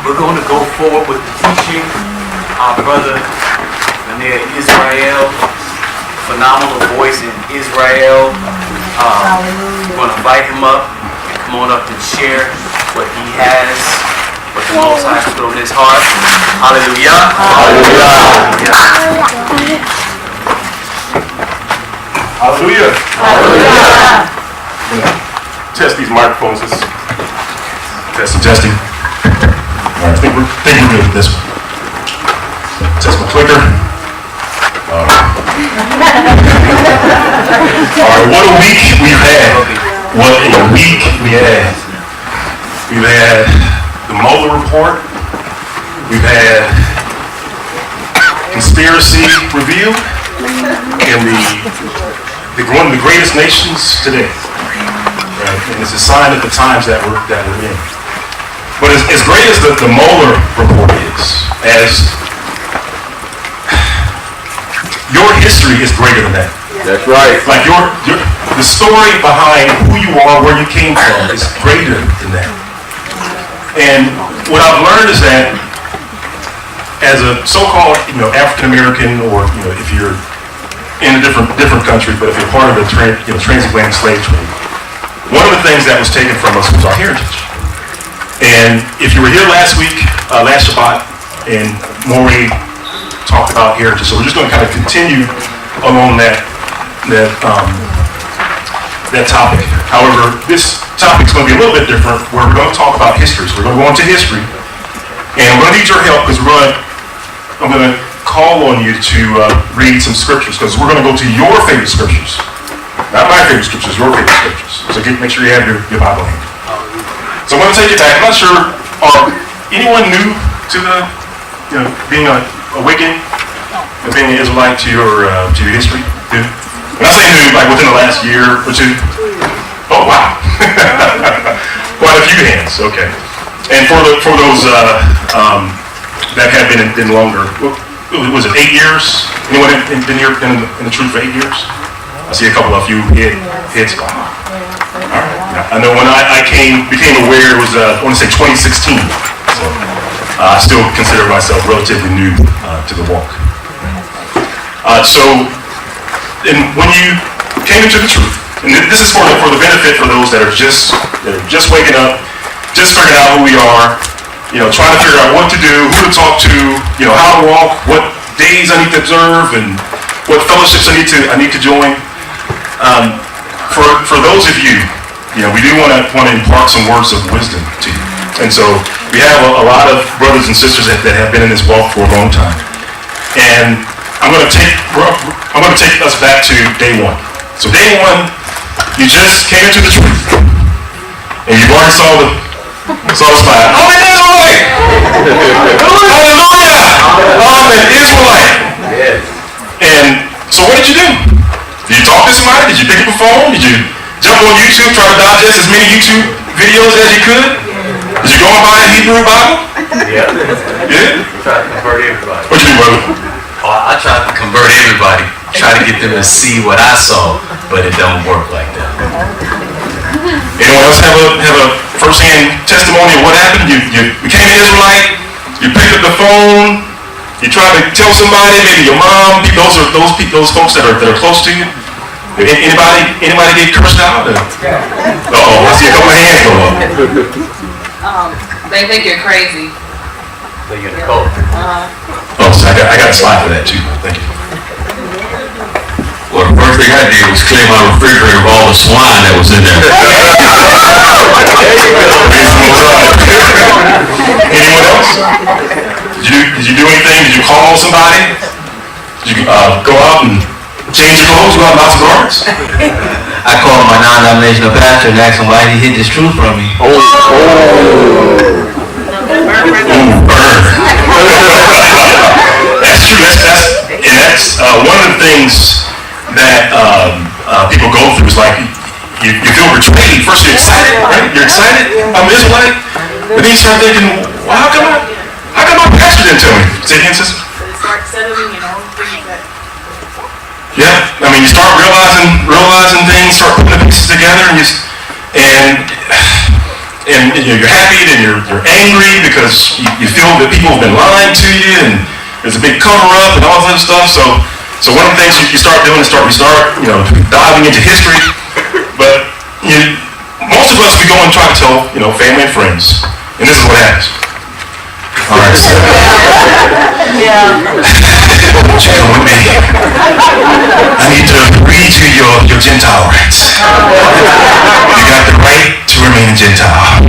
We're going to go forward with the teaching. Our brother, Israel, phenomenal voice in Israel. We're going to invite him up and come on up and share what he has, what the Most High put on his heart. Hallelujah. Hallelujah. Hallelujah. Test these microphones. Testing. All right, I think we're good with this one. Test my clicker. All right, what a week we've had. What a week we had. We've had the Mueller report. We've had conspiracy revealed in one of the greatest nations today. Right? And it's a sign of the times that we're in. But as great as the Mueller report is, as your history is greater than that. That's right. Like the story behind who you are, where you came from, is greater than that. And what I've learned is that as a so-called, African American, or if you're in a different country, but if you're part of the transatlantic slave trade, one of the things that was taken from us was our heritage. And if you were here last week, last Shabbat, and Maury talked about heritage, so we're just going to kind of continue along that topic. However, this topic is going to be a little bit different, where we're going to talk about history. So we're going to go into history, and I'm going to need your help because I'm going to call on you to read some scriptures, because we're going to go to your favorite scriptures, not my favorite scriptures, your favorite scriptures. So make sure you have your Bible handy. So I'm going to take you back. I'm not sure, anyone new to the, being awakened, being an Israelite to your history? New? When I say new, like within the last year or two. Oh wow, quite a few hands. Okay. And for those that have been in longer, was it 8 years? Anyone been here in the truth for 8 years? I see a couple of you heads. All right. I know when I became aware, it was I want to say 2016. So I still consider myself relatively new to the walk. And when you came into the truth, and this is for the benefit for those that are just waking up, just figuring out who we are, trying to figure out what to do, who to talk to, how to walk, what days I need to observe, and what fellowships I need to join. For those of you, we do want to impart some words of wisdom to you. And so we have a lot of brothers and sisters that have been in this walk for a long time. And I'm going to take us back to day one. So day one, you just came into the truth, and you've already saw the slide. I'm an Israelite. Hallelujah! I'm an Israelite. Yes. And so what did you do? Did you talk to somebody? Did you pick up a phone? Did you jump on YouTube, try to digest as many YouTube videos as you could? Did you go and buy a Hebrew Bible? Yeah. Yeah? Try to convert everybody. What you do, brother? I tried to convert everybody, try to get them to see what I saw, but it don't work like that. Anyone else have a first-hand testimony of what happened? You became an Israelite, you picked up the phone, you tried to tell somebody, maybe your mom, those folks that are close to you. Anybody get cursed out? Uh-oh, I see a couple of hands go up. They think you're crazy. So you're in the cult. Oh, so I got a slide for that too. Thank you. Well, the first thing I did was clean my refrigerator of all the swine that was in there. Anyone else? Did you do anything? Did you call somebody? Did you go out and change your clothes, go out and buy some garments? I called my non-denominational pastor and asked him why he hid this truth from me. That's true. That's one of the things that people go through. Is like you feel betrayed. First you're excited, right? You're excited. I'm Israelite, but then you start thinking, well, how come my pastor didn't tell me? Say again, sister. Start settling, things that. Yeah, I mean, you start realizing things, start putting the pieces together, and and you're happy and you're angry because you feel that people have been lying to you and there's a big cover up and all this other stuff. So one of the things you start doing is we start diving into history. But most of us, we go and try to tell family and friends, and this is what happens. All right, so won't you come with me? I need to read you your Gentile rights. You got the right to remain a Gentile.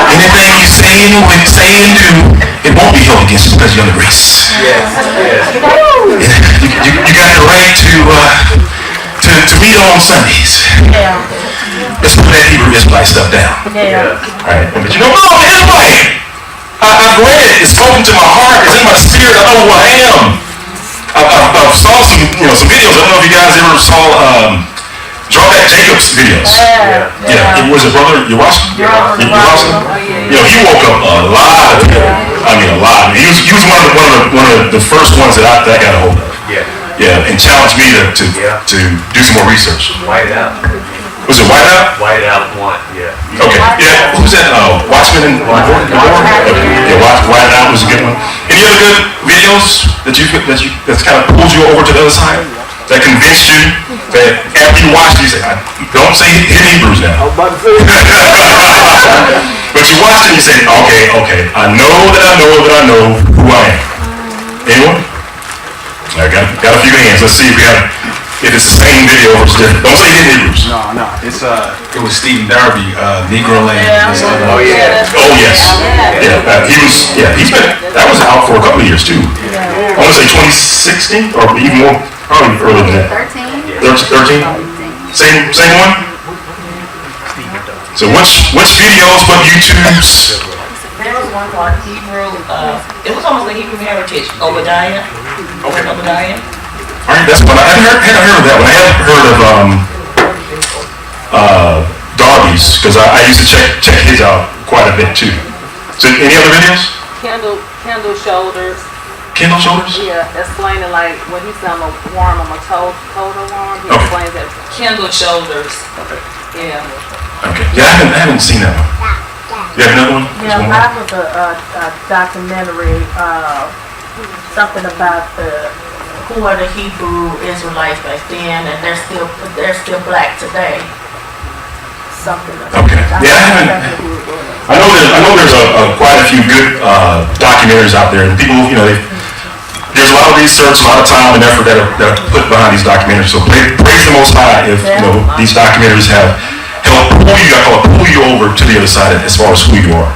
Anything you say and do, it won't be held against you because you're under grace. You got the right to meet on Sundays. Let's put that Hebrew Israelite stuff down. All right, but no, Israelite. I've read it. It's spoken to my heart. It's in my spirit. I know who I am. I saw some videos. I don't know if you guys ever saw Drawback Jacob's videos. Yeah. Was it brother? You watched him? You watched him? He woke up a lot of people. I mean, a lot. He was one of the first ones that I got a hold of. Yeah, and challenged me to do some more research. White Out. Was it White Out? White Out 1, yeah. Okay, yeah. Who's that? Watchmen and Yeah, White Out was a good one. Any other good videos that's kind of pulled you over to the other side? That convinced you that after you watched it, you say, don't say hit Hebrews now. But you watched it and you say, okay, I know who I am. Anyone? I got a few hands. Let's see if it's the same video or it's different. Don't say hit Hebrews. No. It was Stephen Darby, Negro Land. Oh yes. That was out for a couple of years too. I want to say 2016 or even more, probably earlier than that. 13. Same one. So which videos, what YouTubes? There was one called Hebrew, it was almost like Hebrew Heritage, Obadiah. Okay. Obadiah. All right, that's one. I hadn't heard of that one. I have heard of Darby's because I used to check his out quite a bit too. So any other videos? Kendall Shoulders. Kendall Shoulders? Yeah, explaining like when he's on a worm, I'm a total worm. He explains that. Kendall Shoulders. Okay. Yeah. Okay. Yeah, I haven't seen that one. You have another one? Yeah, mine was a documentary, something about who are the Hebrew Israelites back then, and they're still black today. Something. Okay. Yeah, I know there's quite a few good documentaries out there, and people, there's a lot of research, a lot of time and effort that are put behind these documentaries. So praise the Most High if these documentaries have helped pull you over to the other side as far as who you are.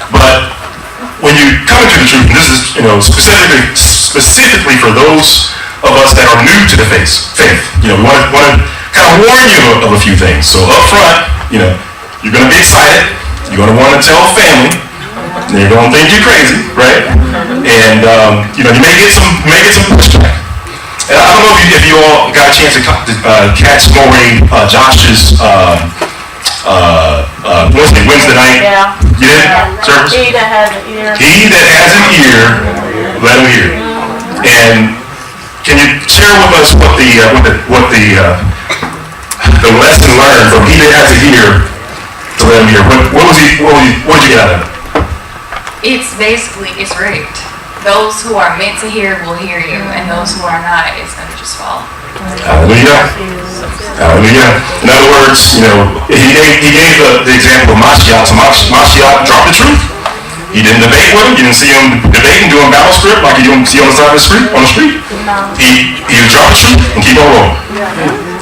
But when you come into the truth, and this is specifically for those of us that are new to the faith, we want to kind of warn you of a few things. So up front, you're going to be excited. You're going to want to tell family. And they're going to think you're crazy, right? And you may get some pushback. And I don't know if you all got a chance to catch Maureen Josh's Wednesday night. Yeah. You did? Service? He that has an ear. He that has an ear, let him hear. And can you share with us what the lesson learned from he that has an ear to let him hear? What did you get out of it? It's basically, it's rigged. Those who are meant to hear will hear you, and those who are not, it's going to just fall. Hallelujah. In other words, he gave the example of Mashiach. So Mashiach dropped the truth. He didn't debate with him. You didn't see him debating, doing battle script like you don't see on the side of the street. He would drop the truth and keep on rolling.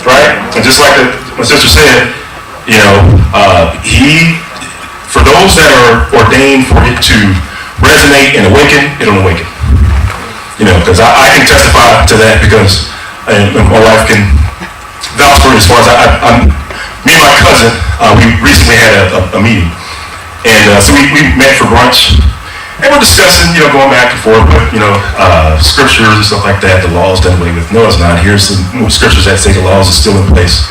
Right? And just like my sister said, for those that are ordained for it to resonate and awaken, it'll awaken. Because I can testify to that because my wife can vouch for it as far as me and my cousin, we recently had a meeting. And so we met for brunch. And we're discussing, going back and forth with, scriptures and stuff like that, the laws done away with. No, it's not. Here's some scriptures that say the laws are still in place.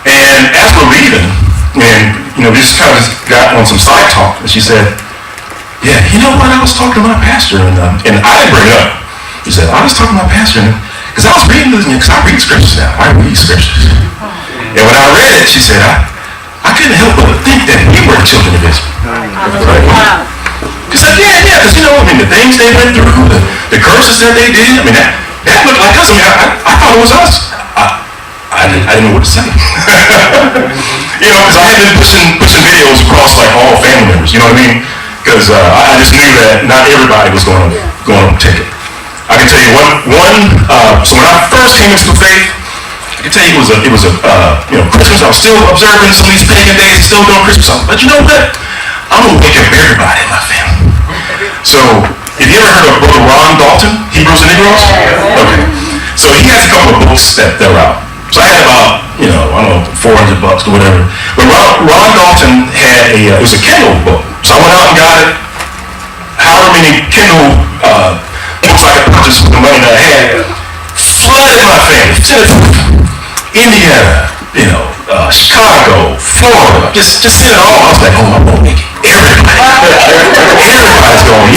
And as we're leaving, and, we just kind of got on some side talk. And she said, yeah, you know what? I was talking to my pastor, and I didn't bring it up. He said, I was talking to my pastor, because I was reading this, because I read scriptures now. I read scriptures. And when I read it, she said, I couldn't help but think that we were the children of Israel. Because because the things they went through, the curses that they did, that looked like us. I thought it was us. I didn't know what to say. Because I had been pushing videos across like all family members, you know what I mean? Because I just knew that not everybody was going to take it. I can tell you so when I first came into the faith, I can tell you it was a Christmas. I was still observing some of these pagan days, still doing Christmas. But you know what? I'm going to wake up everybody in my family. So, have you ever heard of Brother Ron Dalton, Hebrews and Negroes? Okay. So he has a couple of books that are out. So I had about, I don't know, $400 or whatever. But Ron Dalton had it was a Kindle book. So I went out and got it. However many Kindle books I could purchase with the money that I had. Flooded my family. Indiana, Chicago, Florida, just hit it all. I was like, oh, I'm gonna make it. Everybody's going,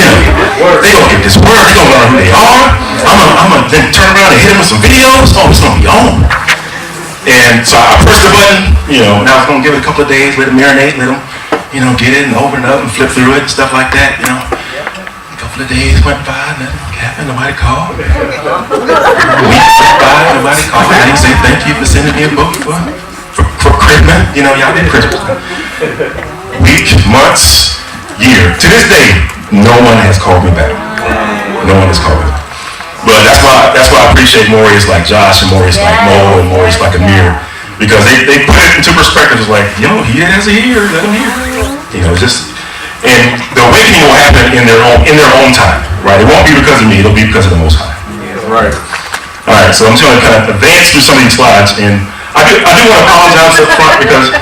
they gonna get this word, they gonna learn who they are. I'm gonna then turn around and hit them with some videos. Oh, it's gonna be on. And so I pressed the button, and I was gonna give it a couple of days, let it marinate, let them, get it and open it up and flip through it and stuff like that, A couple of days went by, nothing happened, nobody called. A week went by, nobody called. I didn't say thank you for sending me a book for Christmas. Y'all did Christmas. Week, months, year. To this day, no one has called me back. No one has called me back. But that's why I appreciate Maurice like Josh and Maurice like Mo and Maurice like Amir. Because they put it into perspective. It's like, he has a ear, let him hear. And the awakening will happen in their own time, right? It won't be because of me, it'll be because of the Most High. Right. All right, so I'm just going to kind of advance through some of these slides, and I do want to apologize up front because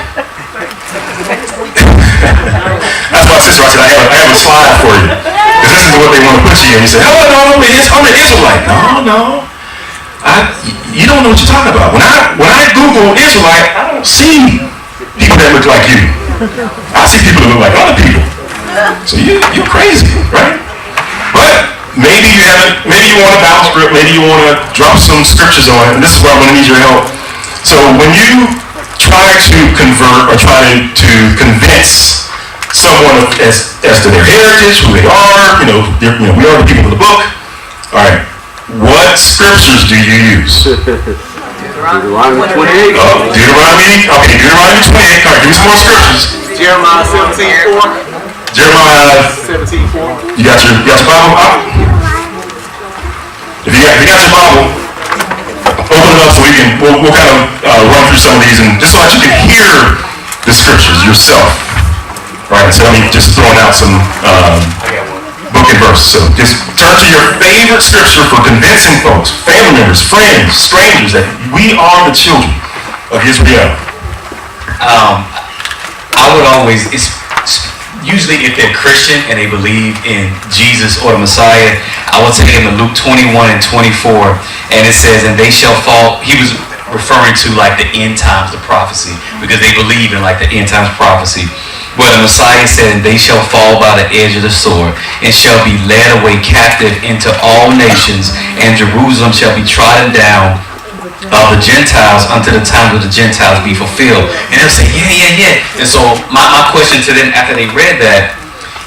that's my sister. I said I have a slide for you because this is what they want to put you in. You say, oh no, I'm an Israelite. No. You don't know what you're talking about. When I Google Israelite, I don't see people that look like you. I see people that look like other people. So you're crazy, right? But maybe you want to bounce through it, maybe you want to drop some scriptures on it, and this is where I'm going to need your help. So when you try to convert or try to convince someone as to their heritage, who they are, we are the people of the book. All right, what scriptures do you use? Deuteronomy 28. Deuteronomy 28. All right, give me some more scriptures. Jeremiah 17:4. Jeremiah 17:4. You got your Bible out? If you got your Bible, open it up so we'll kind of run through some of these, and just so that you can hear the scriptures yourself. Right, instead of me just throwing out some book and verse. So just turn to your favorite scripture for convincing folks, family members, friends, strangers, that we are the children of Israel. I would always, usually if they're Christian and they believe in Jesus or the Messiah, I will take them to Luke 21:24, and it says, and they shall fall. He was referring to like the end times, the prophecy, because they believe in like the end times prophecy, where the Messiah said, and they shall fall by the edge of the sword, and shall be led away captive into all nations, and Jerusalem shall be trodden down of the Gentiles until the time of the Gentiles be fulfilled. And they'll say, yeah. And so my question to them after they read that,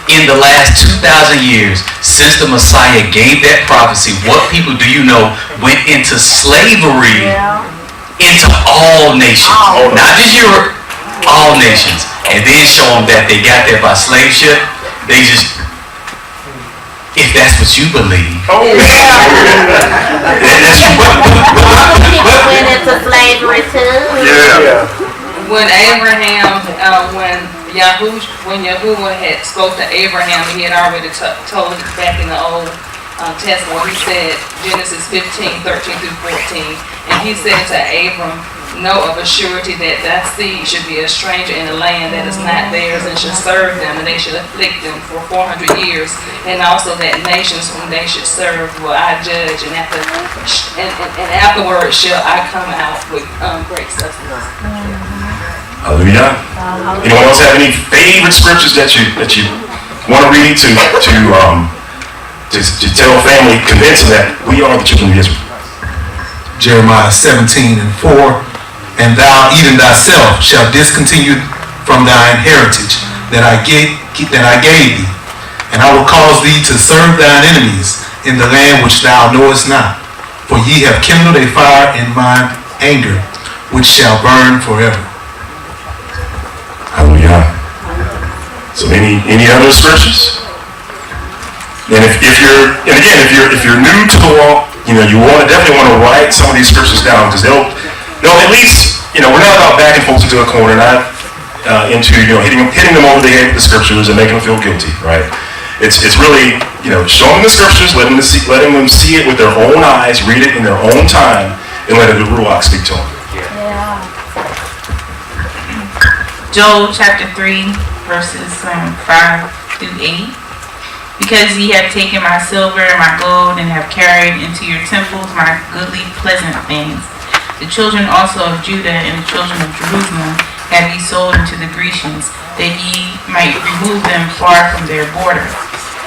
in the last 2,000 years since the Messiah gave that prophecy, what people do you know went into slavery into all nations? Not just Europe, all nations. And then show them that they got there by slave ship. They just, if that's what you believe. Went into slavery too. Yeah. When Abraham, when Yahuwah had spoke to Abraham, he had already told him back in the Old Testament. He said, Genesis 15:13-14, and he said to Abram, know of a surety that thy seed should be a stranger in a land that is not theirs, and should serve them, and they should afflict them for 400 years, and also that nations whom they should serve will I judge, and afterwards shall I come out with great sustenance. Hallelujah. Anyone else have any favorite scriptures that you want to read to tell family, convince them that we are the children of Israel? Jeremiah 17:4, and thou even thyself shalt discontinue from thine heritage that I gave thee, and I will cause thee to serve thine enemies in the land which thou knowest not. For ye have kindled a fire in mine anger, which shall burn forever. Hallelujah. So any other scriptures? And if you're new to the walk, you definitely want to write some of these scriptures down, because they'll at least, we're not about backing folks into a corner, not into hitting them over the head with the scriptures and making them feel guilty, right? It's really showing the scriptures, letting them see it with their own eyes, read it in their own time, and letting the Ruach speak to them. Joel chapter 3, verses 5 through 8. Because ye have taken my silver and my gold, and have carried into your temples my goodly pleasant things. The children also of Judah and the children of Jerusalem have ye sold unto the Grecians, that ye might remove them far from their border.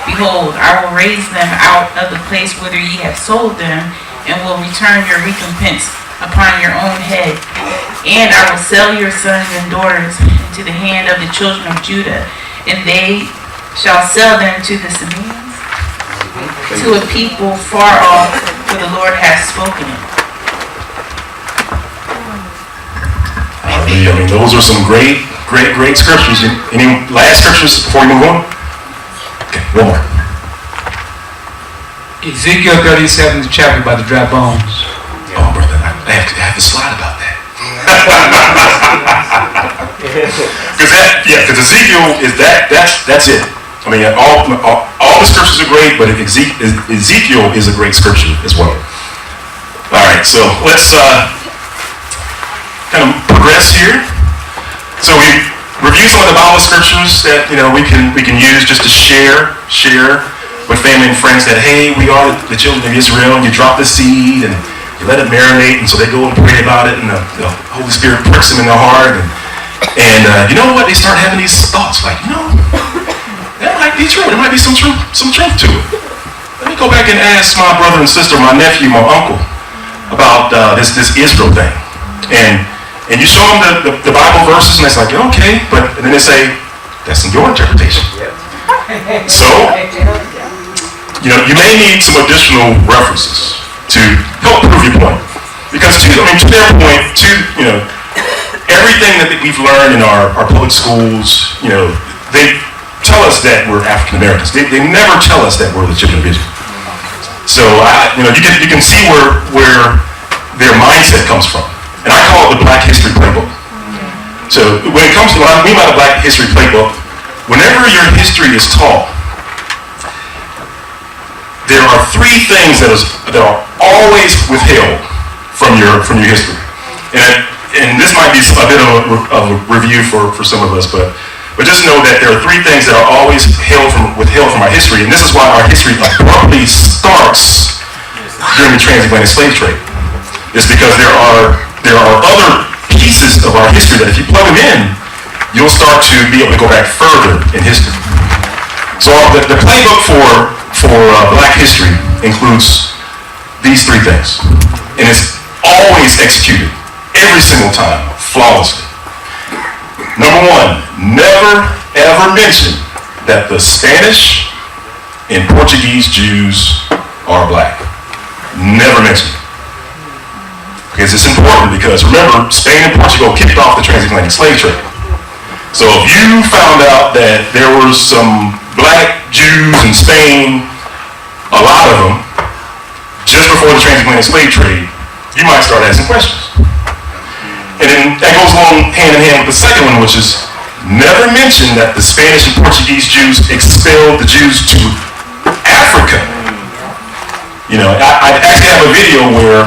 Behold, I will raise them out of the place whither ye have sold them, and will return your recompense upon your own head. And I will sell your sons and daughters into the hand of the children of Judah, and they shall sell them to the Sabaeans, to a people far off, for the Lord hath spoken it. I mean, those are some great scriptures. Any last scriptures before we move on? Okay, one more. Ezekiel 37 chapter about the dry bones. Oh, brother, I have to slide about that. Because Ezekiel is that's it. I mean, all the scriptures are great, but Ezekiel is a great scripture as well. All right, so let's kind of progress here. So we review some of the Bible scriptures that we can use just to share with family and friends that, hey, we are the children of Israel, and you drop the seed and you let it marinate, and so they go and pray about it, and the Holy Spirit pricks them in their heart, and you know what? They start having these thoughts like, that might be true. There might be some truth to it. Let me go back and ask my brother and sister, my nephew, my uncle, about this Israel thing. And you show them the Bible verses, and it's like, okay, and then they say, that's in your interpretation. So, you may need some additional references to help prove your point. Because to their point, everything that we've learned in our public schools, they tell us that we're African Americans. They never tell us that we're the children of Israel. So you can see where their mindset comes from, and I call it the Black History Playbook. So when it comes to what I mean by the Black History Playbook, whenever your history is taught, there are three things that are always withheld from your history, and this might be a bit of a review for some of us, but just know that there are three things that are always withheld from our history, and this is why our history abruptly starts during the transatlantic slave trade. It's because there are other pieces of our history that if you plug them in, you'll start to be able to go back further in history. So the playbook for Black history includes these three things, and it's always executed every single time flawlessly. Number one, never ever mention that the Spanish and Portuguese Jews are black. Never mention it. Because it's important, because remember, Spain and Portugal kicked off the transatlantic slave trade. So if you found out that there were some black Jews in Spain, a lot of them, just before the transatlantic slave trade, you might start asking questions. And then that goes along hand in hand with the second one, which is never mention that the Spanish and Portuguese Jews expelled the Jews to Africa. I actually have a video where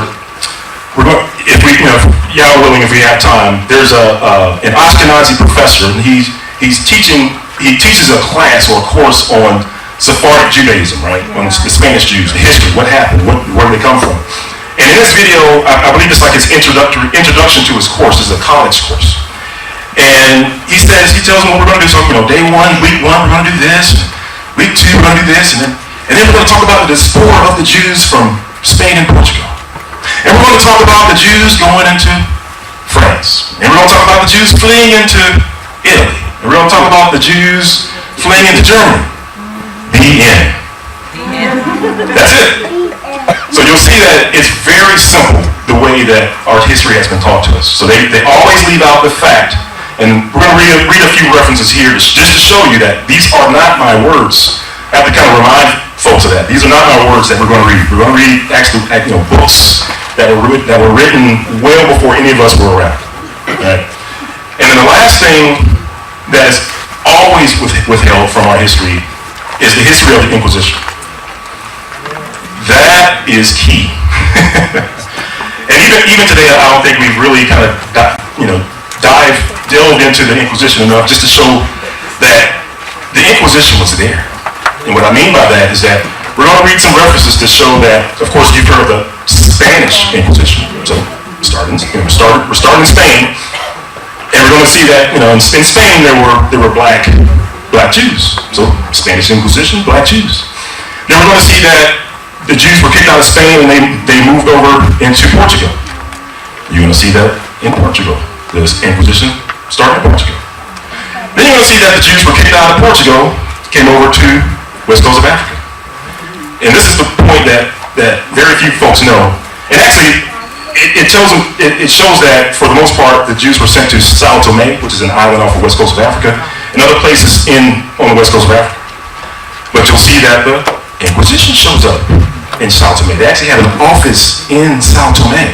if y'all are willing, if we have time, there's an Ashkenazi professor, and he teaches a class or a course on Sephardic Judaism, right? On the Spanish Jews, the history, what happened, where did they come from? And in this video, I believe it's like his introduction to his course. It's a college course. And he tells them what we're going to do. So, day one, week one, we're going to do this. Week two, we're going to do this. And then we're going to talk about the diaspora of the Jews from Spain and Portugal. And we're going to talk about the Jews going into France. And we're going to talk about the Jews fleeing into Italy. And we're going to talk about the Jews fleeing into Germany. The end. That's it. So you'll see that it's very simple the way that our history has been taught to us. So they always leave out the fact, and we're going to read a few references here just to show you that these are not my words. I have to kind of remind folks of that. These are not my words that we're going to read. We're going to read actually books that were written well before any of us were around. Right? And then the last thing that is always withheld from our history is the history of the Inquisition. That is key. And even today, I don't think we've really kind of delved into the Inquisition enough just to show that the Inquisition was there. And what I mean by that is that we're going to read some references to show that, of course, you've heard of the Spanish Inquisition. So we're starting in Spain, and we're going to see that in Spain there were black Jews. So Spanish Inquisition, black Jews. Then we're going to see that the Jews were kicked out of Spain and they moved over into Portugal. You're going to see that in Portugal. The Inquisition started in Portugal. Then you're going to see that the Jews were kicked out of Portugal, came over to West Coast of Africa. And this is the point that very few folks know. And actually, it shows that for the most part, the Jews were sent to Sao Tome, which is an island off the west coast of Africa, and other places on the west coast of Africa. But you'll see that the Inquisition shows up in Sao Tome. They actually had an office in Sao Tome.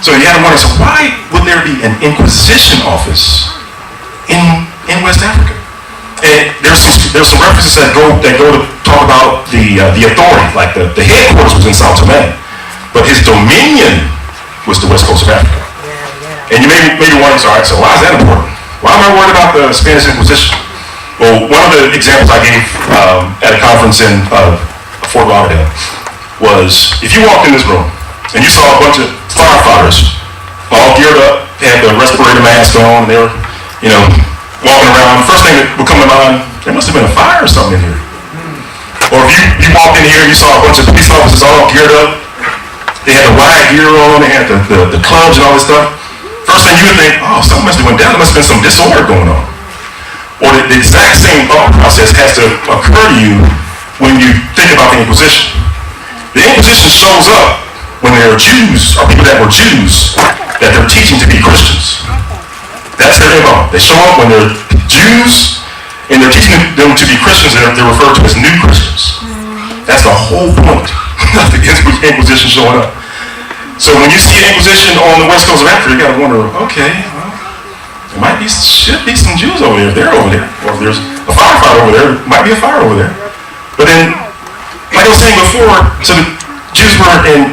So you had to wonder, so why would there be an Inquisition office in West Africa? And there's some references that go to talk about the authority, like the headquarters was in Sao Tome, but his dominion was the west coast of Africa. And you may be wondering, all right, so why is that important? Why am I worried about the Spanish Inquisition? Well, one of the examples I gave at a conference in Fort Lauderdale was, if you walked in this room and you saw a bunch of firefighters all geared up, had the respirator mask on, and they were, walking around, first thing that would come to mind, there must have been a fire or something in here. Or if you walked in here and you saw a bunch of police officers all geared up, they had the riot gear on, they had the clubs and all this stuff, first thing you would think, oh, something must have went down, there must have been some disorder going on. Or the exact same thought process has to occur to you when you think about the Inquisition. The Inquisition shows up when there are Jews, or people that were Jews, that they're teaching to be Christians. That's their MO. They show up when they're Jews, and they're teaching them to be Christians, and they're referred to as new Christians. That's the whole point of the Inquisition showing up. So when you see an Inquisition on the west coast of Africa, you gotta wonder, okay, well, there should be some Jews over there. If they're over there, or if there's a firefighter over there, there might be a fire over there. But then, like I was saying before, so the Jews were in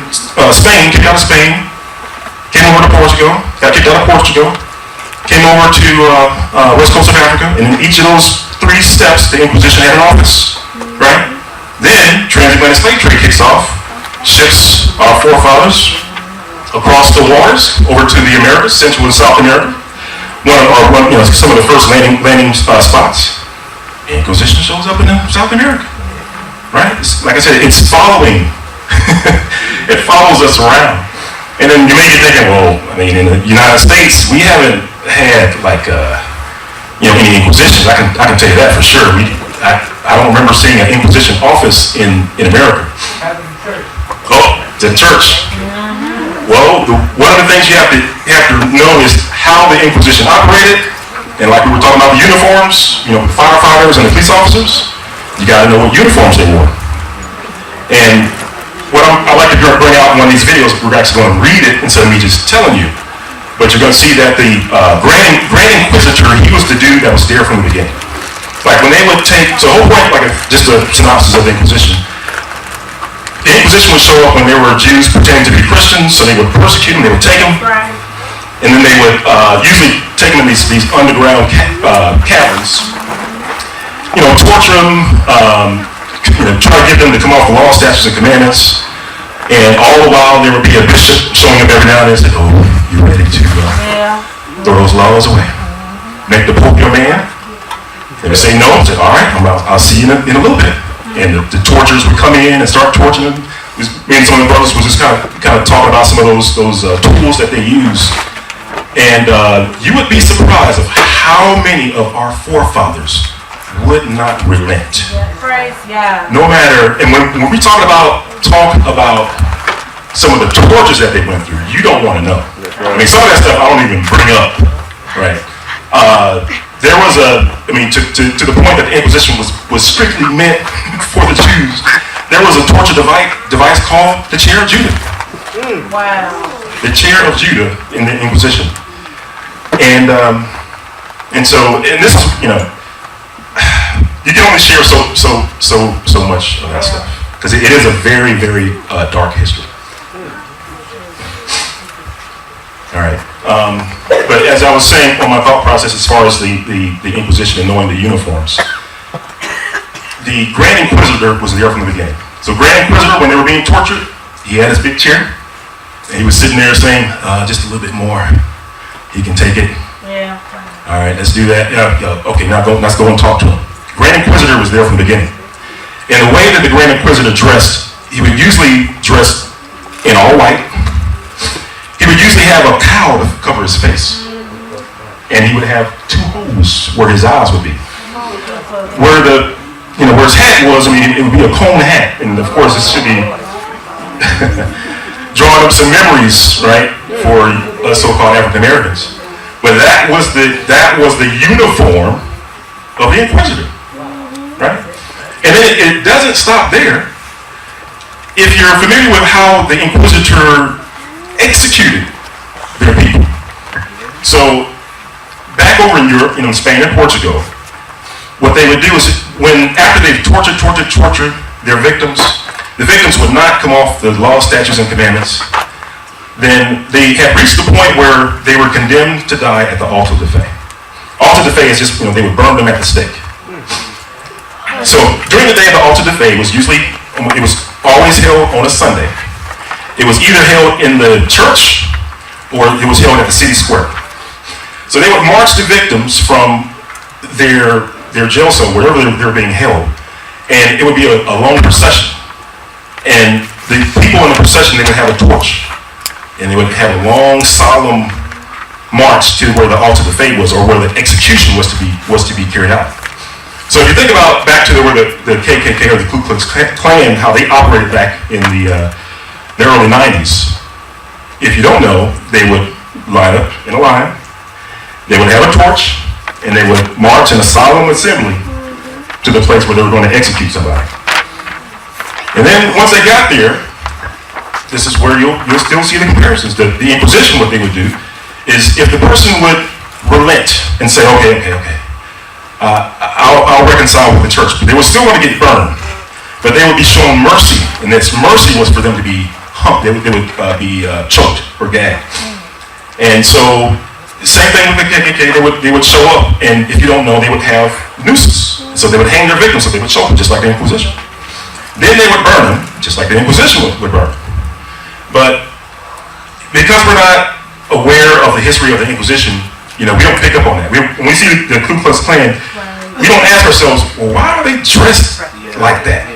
Spain, kicked out of Spain, came over to Portugal, got kicked out of Portugal, came over to west coast of Africa, and in each of those 3 steps, the Inquisition had an office, right? Then, transatlantic slave trade kicks off, ships our forefathers across the waters over to the Americas, Central and South America, some of the first landing spots. The Inquisition shows up in South America, right? Like I said, it's following. It follows us around. And then you may be thinking, well, I mean, in the United States, we haven't had any Inquisitions. I can tell you that for sure. I don't remember seeing an Inquisition office in America. Oh, the church. Well, one of the things you have to know is how the Inquisition operated, and like we were talking about the uniforms, firefighters and the police officers. You got to know what uniforms they wore. And what I like to bring out in one of these videos, we're actually going to read it instead of me just telling you. But you're going to see that the Grand Inquisitor, he was the dude that was there from the beginning. Like when they would so the whole point, just a synopsis of the Inquisition. The Inquisition would show up when there were Jews pretending to be Christians, so they would persecute them, they would take them, and then they would usually take them in these underground caverns, torture them, try to get them to come off the law, statutes, and commandments. And all the while, there would be a bishop showing up every now and then and say, oh, you ready to throw those laws away? Make the Pope your man? They would say no, and say, all right, I'll see you in a little bit. And the torturers would come in and start torturing them. Me and some of the brothers was just kind of talking about some of those tools that they use And you would be surprised of how many of our forefathers would not relent. Praise God. No matter, and when we talk about some of the tortures that they went through, you don't want to know. I mean, some of that stuff I don't even bring up, right? There was to the point that the Inquisition was strictly meant for the Jews. There was a torture device called the chair of Judah. Wow. The chair of Judah in the Inquisition. And this is, you can only share so much of that stuff, because it is a very, very dark history. All right. But as I was saying on my thought process as far as the Inquisition and knowing the uniforms, the Grand Inquisitor was there from the beginning. So Grand Inquisitor, when they were being tortured, he had his big chair, and he was sitting there saying, just a little bit more. He can take it. Yeah. All right, let's do that. Yeah. Okay, let's go and talk to him. Grand Inquisitor was there from the beginning. And the way that the Grand Inquisitor dressed, he would usually dress in all white. He would usually have a cowl to cover his face. And he would have two holes where his eyes would be. Where his hat was, it would be a cone hat. And of course, this should be drawing up some memories, right, for us so-called African Americans. But that was the uniform of the Inquisitor, right? And then it doesn't stop there. If you're familiar with how the Inquisitor executed their people, so back over in Europe, in Spain and Portugal, what they would do is after they've tortured their victims, the victims would not come off the law, statutes, and commandments. Then they had reached the point where they were condemned to die at the auto de fe. Auto de fe is just, they would burn them at the stake. So during the day of the auto de fe, it was always held on a Sunday. It was either held in the church or it was held at the city square. So they would march the victims from their jail cell, wherever they were being held, and it would be a long procession. And the people in the procession, they would have a torch. And they would have a long, solemn march to where the altar de fe was, or where the execution was to be carried out. So if you think about back to where the KKK or the Ku Klux Klan, how they operated back in the early 90s, if you don't know, they would line up in a line, they would have a torch, and they would march in a solemn assembly to the place where they were going to execute somebody. And then once they got there, this is where you'll still see the comparisons. The Inquisition, what they would do is if the person would relent and say, okay, I'll reconcile with the church, but they were still going to get burned, but they would be shown mercy, and this mercy was for them to be humped. They would be choked or gagged. And so the same thing with the KKK. They would show up, and if you don't know, they would have nooses. So they would hang their victims, so they would choke them, just like the Inquisition. Then they would burn them, just like the Inquisition would burn them. But because we're not aware of the history of the Inquisition, we don't pick up on that. When we see the Ku Klux Klan, we don't ask ourselves, well, why are they dressed like that?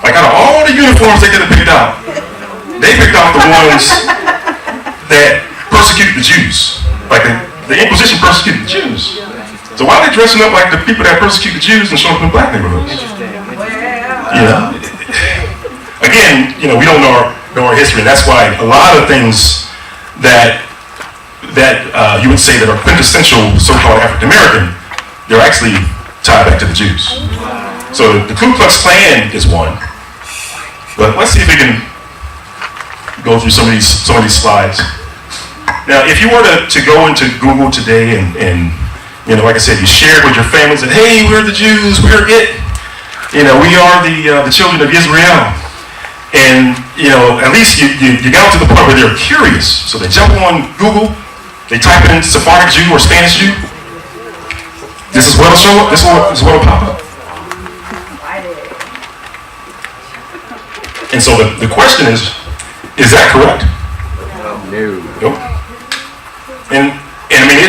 Like out of all the uniforms they could have picked out, they picked out the ones that persecuted the Jews. Like the Inquisition persecuted the Jews. So why are they dressing up like the people that persecute the Jews and showing up in black neighborhoods? Again, we don't know our history, and that's why a lot of things that you would say that are quintessential so-called African American, they're actually tied back to the Jews. So the Ku Klux Klan is one, but let's see if we can go through some of these slides. Now, if you were to go into Google today and like I said, you share it with your families that, hey, we're the Jews, we're it. We are the children of Israel. And, at least you got to the point where they're curious. So they jump on Google, they type in Sephardic Jew or Spanish Jew. This is what'll show up, this is what'll pop up. And so the question is that correct? No. Nope. And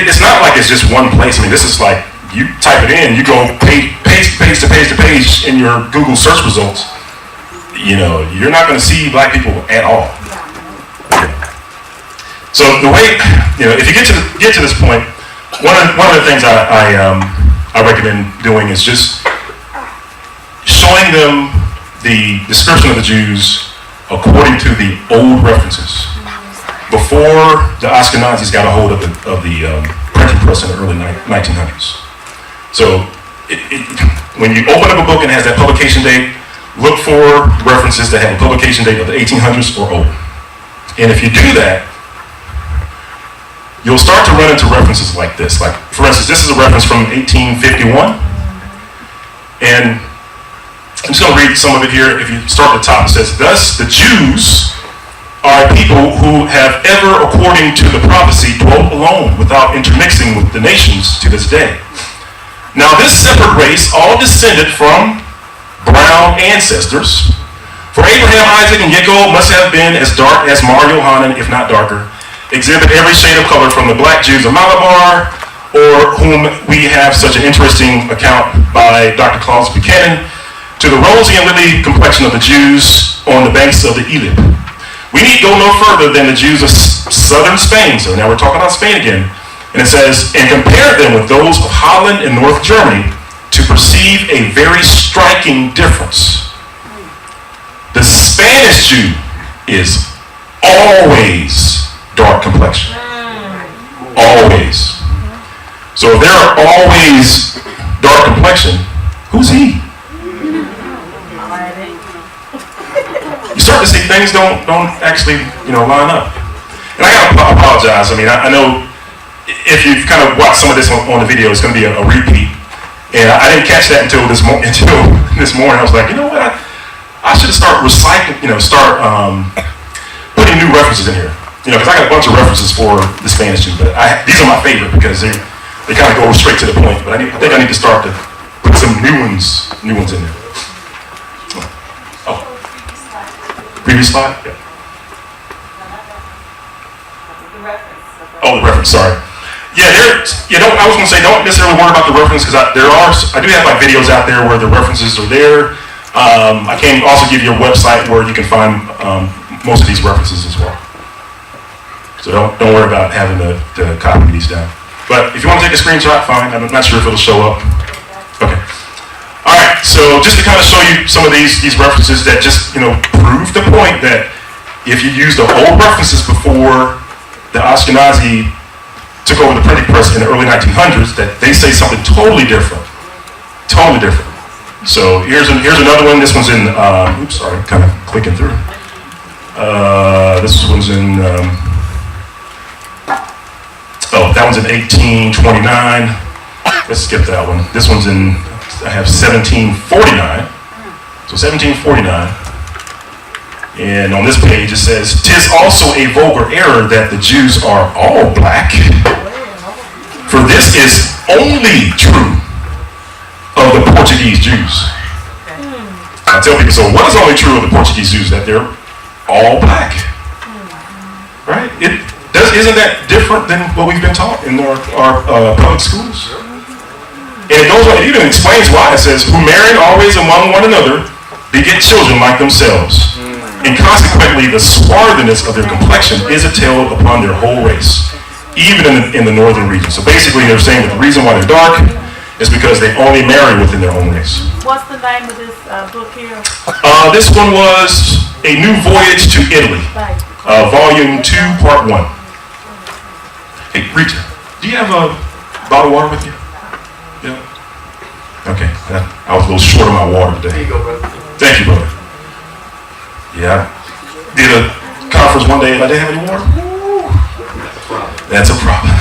it's not like it's just one place. This is like, you type it in, you go page to page in your Google search results. You're not going to see black people at all. So the way, if you get to this point, one of the things I recommend doing is just showing them the description of the Jews according to the old references. Before the Ashkenazis got a hold of the printing press in the early 1900s. So when you open up a book and it has that publication date, look for references that have a publication date of the 1800s or older. And if you do that, you'll start to run into references like this. Like, for instance, this is a reference from 1851. And I'm just going to read some of it here. If you start at the top, it says, "Thus the Jews are a people who have ever, according to the prophecy, dwelt alone without intermixing with the nations to this day. Now this separate race all descended from brown ancestors. For Abraham, Isaac, and Jacob must have been as dark as Mar Yohanan, if not darker, exhibit every shade of color from the black Jews of Malabar, or whom we have such an interesting account by Dr. Claus Buchanan, to the rosy and lily complexion of the Jews on the banks of the Elbe. We need go no further than the Jews of southern Spain." So now we're talking about Spain again. And it says, "And compare them with those of Holland and North Germany to perceive a very striking difference. The Spanish Jew is always dark complexion. Always. So if there are always dark complexion, who's he?" You start to see things don't actually line up. And I gotta apologize. I mean, I know if you've kind of watched some of this on the video, it's going to be a repeat. And I didn't catch that until this morning. I was like, you know what? I should start recycling. Putting new references in here. Because I got a bunch of references for the Spanish Jew, but these are my favorite because they kind of go straight to the point. But I think I need to start to put some new ones in there. Previous slide? Yeah. Oh, the reference, sorry. Yeah, I was going to say, don't necessarily worry about the reference because I do have like videos out there where the references are there. I can also give you a website where you can find most of these references as well. So don't worry about having to copy these down. But if you want to take a screenshot, fine. I'm not sure if it'll show up. Okay. All right, so just to kind of show you some of these references that just, prove the point that if you use the old references before the Ashkenazi took over the printing press in the early 1900s, that they say something totally different. Totally different. So here's another one. This one's in, oops, sorry, kind of clicking through. This one's in, that one's in 1829. Let's skip that one. This one's in, I have 1749. So 1749. And on this page it says, "'Tis also a vulgar error that the Jews are all black. For this is only true of the Portuguese Jews." I tell people, so what is only true of the Portuguese Jews? That they're all black. Right? Isn't that different than what we've been taught in our public schools? And it goes on, it even explains why. It says, "Who marry always among one another, beget children like themselves. And consequently, the swarthiness of their complexion is a tale upon their whole race, even in the northern region." So basically, they're saying that the reason why they're dark is because they only marry within their own race. What's the name of this book here? This one was A New Voyage to Italy, Volume 2, Part 1. Hey, Rita, do you have a bottle of water with you? Yeah. Okay, I was a little short on my water today. There you go, brother. Thank you, brother. Yeah, I did a conference one day and I didn't have any water. That's a problem.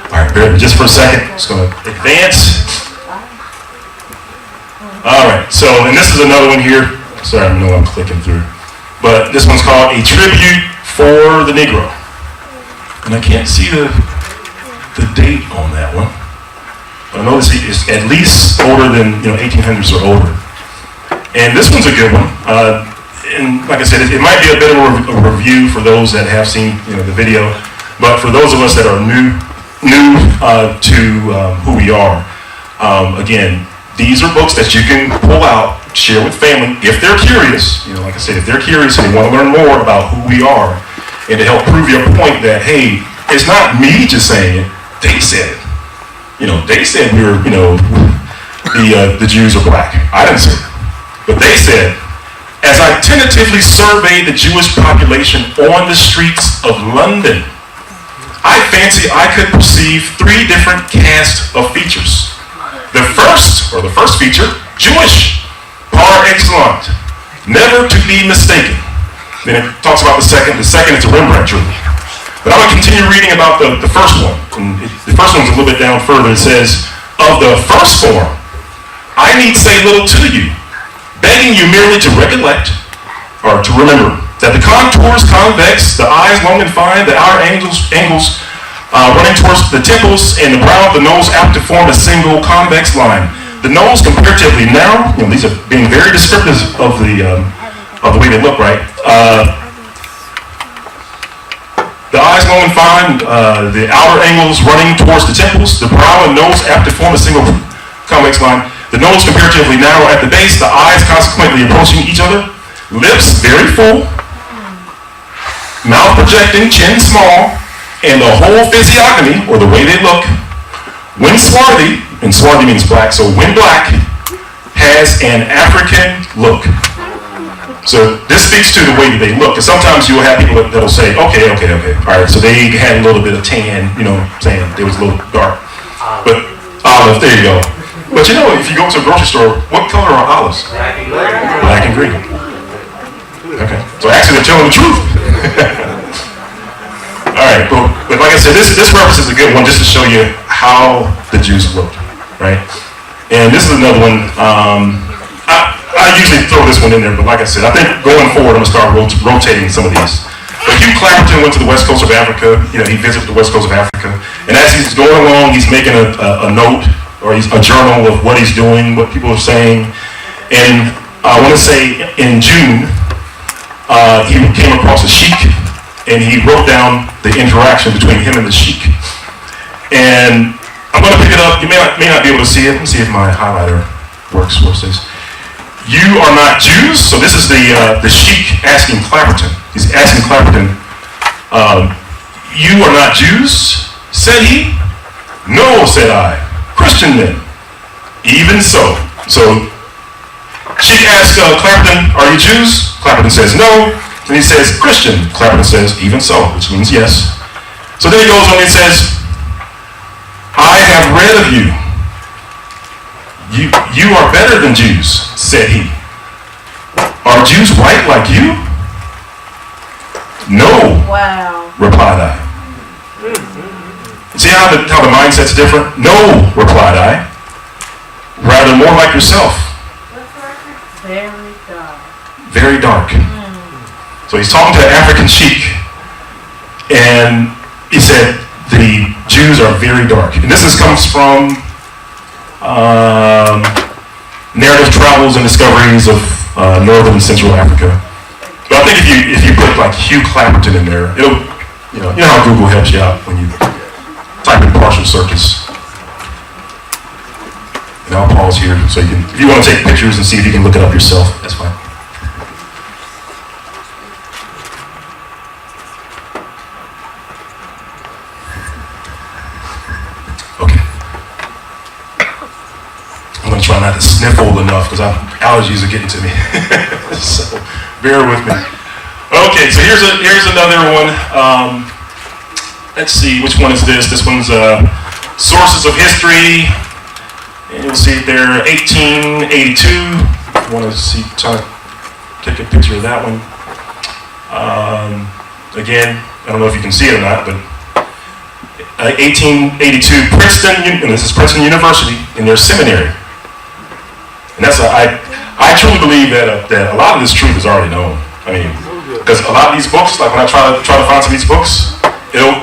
All right, bear with me just for a second. Just going to advance. All right, so, and this is another one here. Sorry, I know I'm clicking through. But this one's called A Tribute for the Negro. And I can't see the date on that one. But I know it's at least older than 1800s or older. And this one's a good one. And like I said, it might be a bit of a review for those that have seen the video. But for those of us that are new to who we are, again, these are books that you can pull out, share with family if they're curious. Like I said, if they're curious and they want to learn more about who we are. and to help prove your point that, hey, it's not me just saying it, they said it. They said the Jews are black. I didn't say it. But they said, as I tentatively surveyed the Jewish population on the streets of London, I fancy I could perceive 3 different casts of features. The first feature, Jewish, par excellence, never to be mistaken. Then it talks about the second. The second is a Rembrandt jewel. But I'm going to continue reading about the first one. And the first one's a little bit down further. It says, of the first form, I need say little to you, begging you merely to recollect, or to remember, that the contours convex, the eyes long and fine, the outer angles running towards the temples, and the brow of the nose apt to form a single convex line. The nose comparatively narrow. These are being very descriptive of the way they look, right? The eyes long and fine, the outer angles running towards the temples, the brow and nose apt to form a single convex line. The nose comparatively narrow at the base, the eyes consequently approaching each other, lips very full, mouth projecting, chin small, and the whole physiognomy, or the way they look, when swarthy, and swarthy means black, so when black, has an African look. So this speaks to the way that they look. Because sometimes you'll have people that'll say, okay. All right, so they had a little bit of tan, saying they was a little dark. But olive, there you go. But if you go to a grocery store, what color are olives? Black and green. Black and green. Okay, so actually they're telling the truth. All right, but like I said, this reference is a good one just to show you how the Jews looked, right? And this is another one. I usually throw this one in there, but like I said, I think going forward, I'm going to start rotating some of these. But Hugh Clapperton went to the west coast of Africa. He visited the west coast of Africa. And as he's going along, he's making a note, or a journal of what he's doing, what people are saying. And I want to say in June, he came across a sheik, and he wrote down the interaction between him and the sheik. And I'm going to pick it up. You may not be able to see it. Let me see if my highlighter works. What's this? You are not Jews. So this is the sheik asking Clapperton. He's asking Clapperton, you are not Jews, said he. No, said I. Christian then. Even so. So sheik asks Clapperton, are you Jews? Clapperton says no. And he says, Christian. Clapperton says, even so, which means yes. So then he goes on and says, I have read of you. You are better than Jews, said he. Are Jews white like you? No, Wow. replied I. See how the mindset's different? No, replied I. Rather more like yourself. Very dark. Very dark. So he's talking to an African sheik, and he said the Jews are very dark. And this comes from narrative travels and discoveries of northern and central Africa. But I think if you put like Hugh Clapperton in there, it'll you know how Google helps you out when you type in partial searches. And I'll pause here so you can, if you want to take pictures and see if you can look it up yourself, that's fine. Try not to sniffle enough because allergies are getting to me. So bear with me. Okay, so here's another one. Let's see, which one is this? This one's Sources of History. And you'll see there, 1882. I want to see, try to take a picture of that one. Again, I don't know if you can see it or not, but 1882, Princeton, and this is Princeton University in their seminary. And that's I truly believe that a lot of this truth is already known. I mean, because a lot of these books, like when I try to find some of these books, it'll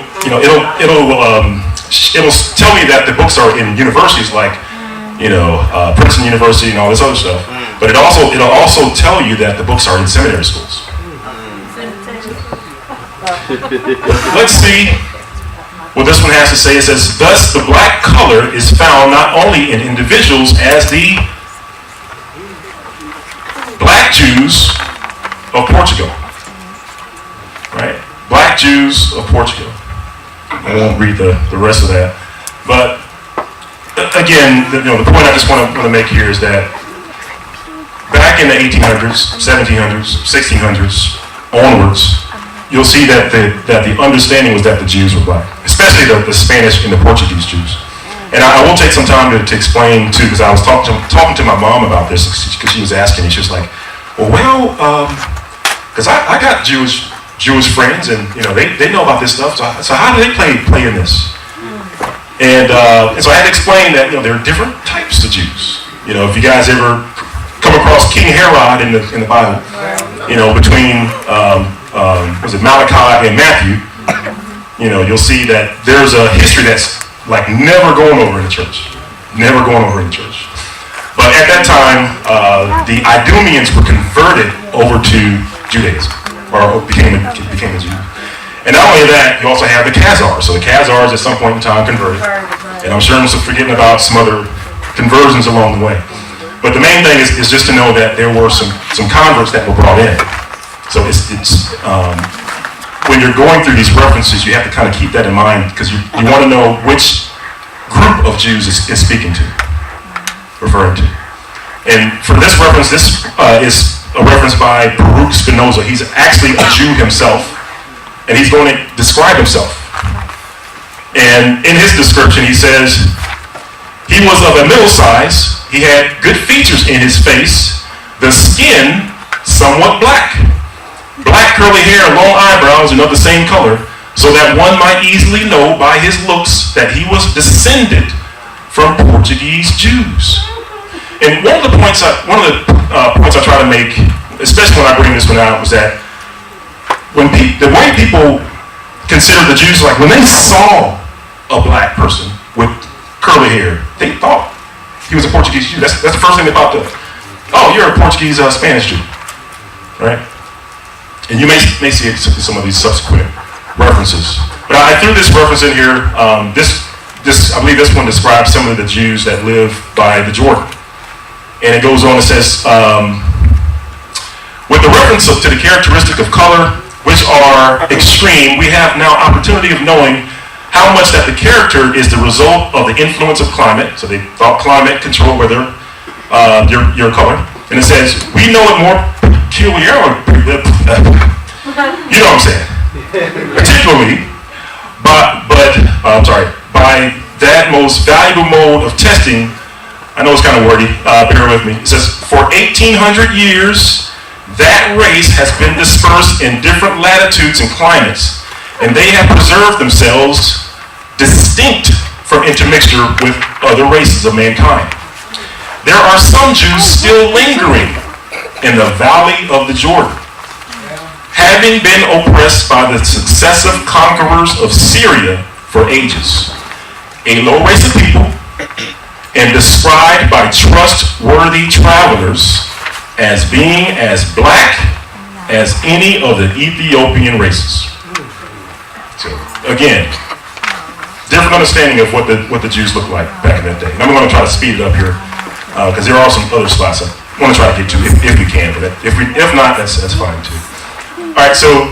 tell me that the books are in universities like Princeton University and all this other stuff. But it'll also tell you that the books are in seminary schools. Let's see what this one has to say. It says, thus the black color is found not only in individuals as the Black Jews of Portugal, right? Black black Jews of Portugal. I won't read the rest of that. But again, the point I just want to make here is that back in the 1800s, 1700s, 1600s onwards, you'll see that the understanding was that the Jews were black, especially the Spanish and the Portuguese Jews. And I will take some time to explain too, because I was talking to my mom about this, because she was asking me. She was like, well, because I got Jewish friends, and they know about this stuff. So how do they play in this? And so I had to explain that there are different types of Jews. If you guys ever come across King Herod in the Bible, between was it Malachi and Matthew, you'll see that there's a history that's like never going over in the church. But at that time, the Idumeans were converted over to Judaism, or became a Jew. And not only that, you also have the Khazars. So the Khazars at some point in time converted. And I'm sure I'm forgetting about some other conversions along the way. But the main thing is just to know that there were some converts that were brought in. So it's when you're going through these references, you have to kind of keep that in mind, because you want to know which group of Jews is speaking to, referring to. And for this reference, this is a reference by Baruch Spinoza. He's actually a Jew himself, and he's going to describe himself. And in his description, he says, he was of a middle size, he had good features in his face, the skin somewhat black. Black curly hair, long eyebrows, and of the same color, so that one might easily know by his looks that he was descended from Portuguese Jews. And one of the points I try to make, especially when I bring this one out, was that the way people consider the Jews, like when they saw a black person with curly hair, they thought he was a Portuguese Jew. That's the first thing they popped up. Oh, you're a Portuguese Spanish Jew, right? And you may see it in some of these subsequent references. But I threw this reference in here. I believe this one describes some of the Jews that live by the Jordan. And it goes on, it says, with the reference to the characteristic of color, which are extreme, we have now opportunity of knowing how much that the character is the result of the influence of climate. So they thought climate controlled whether your color. And it says, we know it more peculiarly, you know what I'm saying, particularly, by that most valuable mode of testing. I know it's kind of wordy, bear with me. It says, for 1,800 years, that race has been dispersed in different latitudes and climates, and they have preserved themselves distinct from intermixture with other races of mankind. There are some Jews still lingering in the valley of the Jordan, having been oppressed by the successive conquerors of Syria for ages. A low race of people, and described by trustworthy travelers as being as black as any of the Ethiopian races. So again, different understanding of what the Jews looked like back in that day. And I'm going to try to speed it up here, because there are some other slides I want to try to get to if we can, but if not, that's fine too. All right, so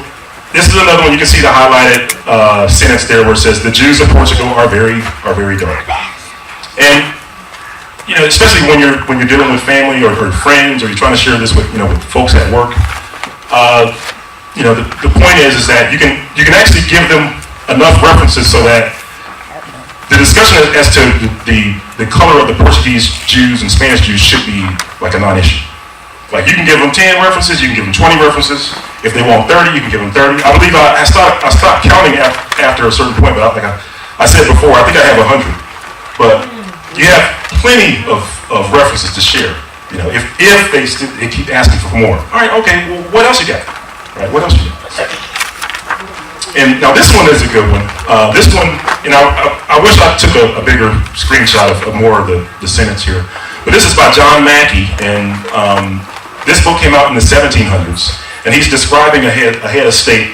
this is another one. You can see the highlighted sentence there where it says the Jews of Portugal are very dark. And especially when you're dealing with family or friends, or you're trying to share this with folks at work. The point is that you can actually give them enough references so that the discussion as to the color of the Portuguese Jews and Spanish Jews should be like a non-issue. Like you can give them 10 references, you can give them 20 references. If they want 30, you can give them 30. I believe I stopped counting after a certain point, but like I said before, I think I have 100. But you have plenty of references to share. If they keep asking for more. All right, okay. Well, what else you got? All right, what else you got? And now this one is a good one. This one, I wish I took a bigger screenshot of more of the sentence here. But this is by John Mackey, and this book came out in the 1700s, and he's describing a head of state.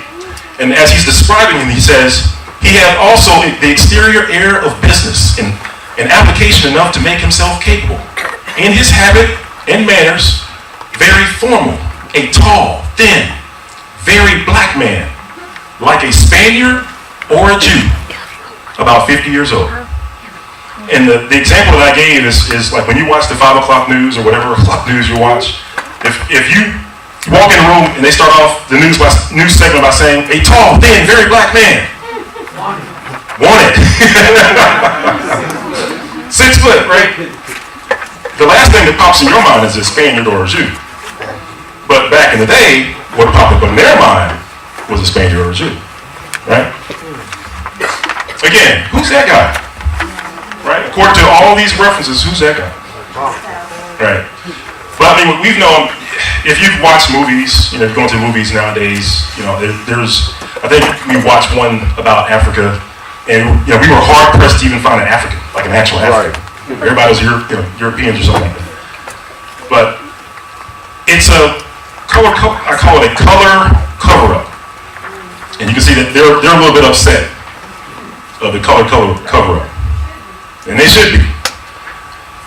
And as he's describing him, he says, he had also the exterior air of business and application enough to make himself capable. In his habit and manners, very formal, a tall, thin, very black man, like a Spaniard or a Jew, about 50 years old. And the example that I gave is like when you watch the 5 o'clock news or whatever o'clock news you watch, if you walk in a room and they start off the news segment by saying, a tall, thin, very black man. Wanted. 6 foot, right? The last thing that pops in your mind is a Spaniard or a Jew. But back in the day, what popped up in their mind was a Spaniard or a Jew, right? Again, who's that guy? Right? According to all these references, who's that guy? Right. But I mean, we've known, if you've watched movies, you know, going to movies nowadays, you know, I think we watched one about Africa, and you know, we were hard pressed to even find an African, like an actual African. Right. Everybody was Europeans or something like that. But it's a color, I call it a color cover-up. And you can see that they're a little bit upset of the color cover-up. And they should be.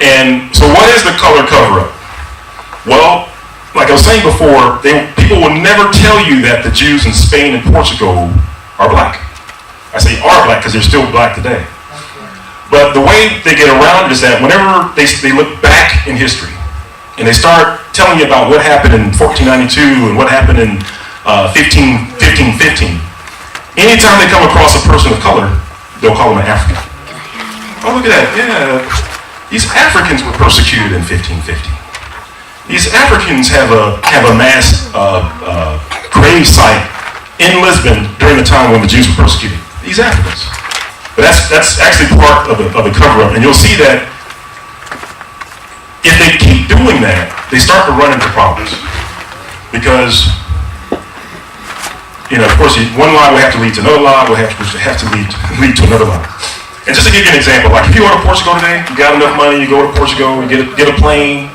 And so what is the color cover-up? Well, like I was saying before, people will never tell you that the Jews in Spain and Portugal are black. I say are black because they're still black today. But the way they get around it is that whenever they look back in history and they start telling you about what happened in 1492 and what happened in 1515, anytime they come across a person of color, they'll call them an African. Oh, look at that. Yeah, these Africans were persecuted in 1550. These Africans have a mass grave site in Lisbon during the time when the Jews were persecuted. These Africans. But that's actually part of the cover-up. And you'll see that if they keep doing that, they start to run into problems. Because, you know, of course, one lie will have to lead to another lie, will have to lead to another lie. And just to give you an example, like if you go to Portugal today, you got enough money, you go to Portugal, you get a plane,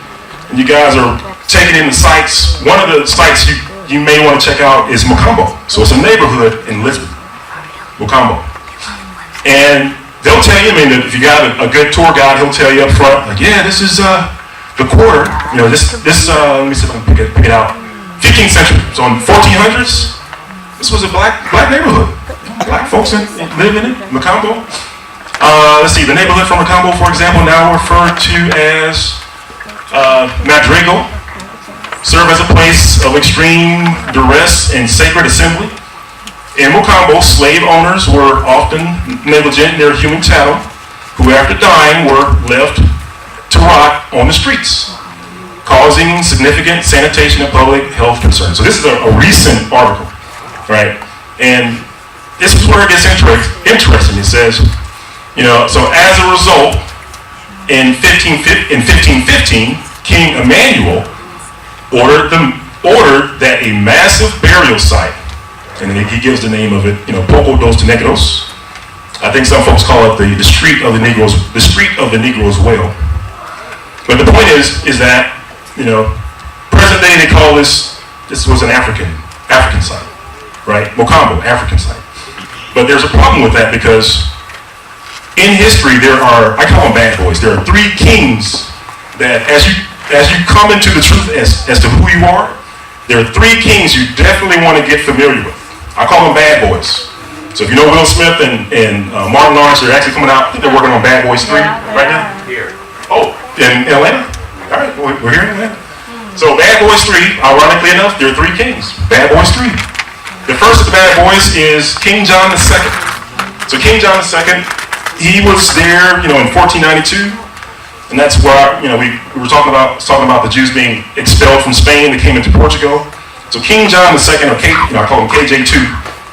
and you guys are taking in the sites. One of the sites you may want to check out is Mocambo. So it's a neighborhood in Lisbon, Mocambo. And they'll tell you, I mean, if you got a good tour guide, he'll tell you up front, like, yeah, this is the quarter, you know, this let me see if I can pick it out. 15th century, so in 1400s, this was a black neighborhood. Black folks live in it, Mocambo. Let's see, the neighborhood from Mocambo, for example, now referred to as Madrigal, serve as a place of extreme duress and sacred assembly. In Mocambo, slave owners were often negligent in their human cattle, who after dying were left to rot on the streets, causing significant sanitation and public health concerns. So this is a recent article, right? And this is where it gets interesting. It says, you know, so as a result, in 1515, King Emmanuel ordered that a massive burial site, and then he gives the name of it, you know, Poco dos Negros. I think some folks call it the street of the Negroes, the street of the Negroes well. But the point is that, you know, present day they call this was an African site, right? Mocambo, African site. But there's a problem with that because in history there are, I call them bad boys. There are 3 kings that as you come into the truth as to who you are, there are 3 kings you definitely want to get familiar with. I call them bad boys. So if you know Will Smith and Martin Lawrence, they're actually coming out, I think they're working on Bad Boys 3 right now. Here. Oh, in Atlanta? All right, we're here in Atlanta. So Bad Boys 3, ironically enough, there are 3 kings. Bad Boys 3. The first of the bad boys is King John II. So King John II, he was there, you know, in 1492. And that's where, you know, we were talking about the Jews being expelled from Spain. They came into Portugal. So King John II, or I call him KJ2.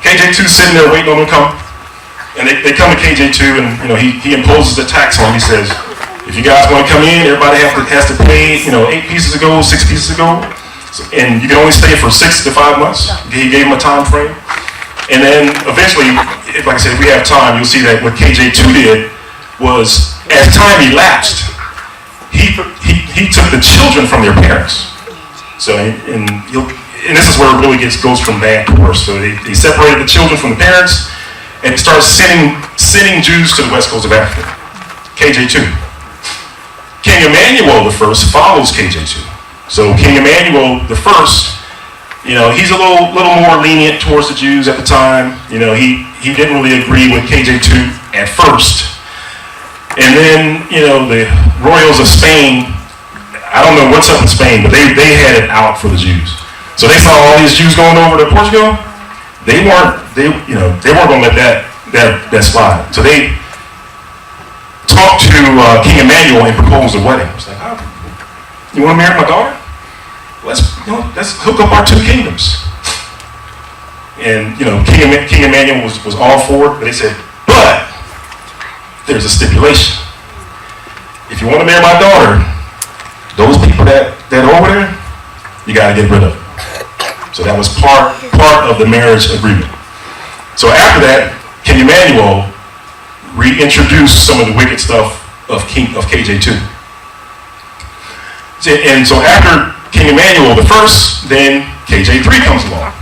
KJ2 sitting there waiting on them to come. And they come to KJ2 and, you know, he imposes a tax on them. He says, if you guys want to come in, everybody has to pay, you know, 8 pieces of gold, 6 pieces of gold. So, and you can only stay for 6 to 5 months. He gave them a time frame. And then eventually, like I said, if we have time, you'll see that what KJ2 did was, as time elapsed, he took the children from their parents. So, and this is where it really goes from bad to worse. So they separated the children from the parents and started sending Jews to the west coast of Africa. KJ2. King Emmanuel I follows KJ2. So King Emmanuel I, he's a little more lenient towards the Jews at the time. He didn't really agree with KJ2 at first. And then, the royals of Spain, I don't know what's up in Spain, but they had it out for the Jews. So they saw all these Jews going over to Portugal. They weren't going to let that slide. So they talked to King Emmanuel and proposed a wedding. It's like, you want to marry my daughter? Let's hook up our two kingdoms. And King Emmanuel was all for it, but they said, but there's a stipulation. If you want to marry my daughter, those people that are over there, you got to get rid of them. So that was part of the marriage agreement. So after that, King Emmanuel reintroduced some of the wicked stuff of KJ2. And so after King Emmanuel the First, then KJ3 comes along.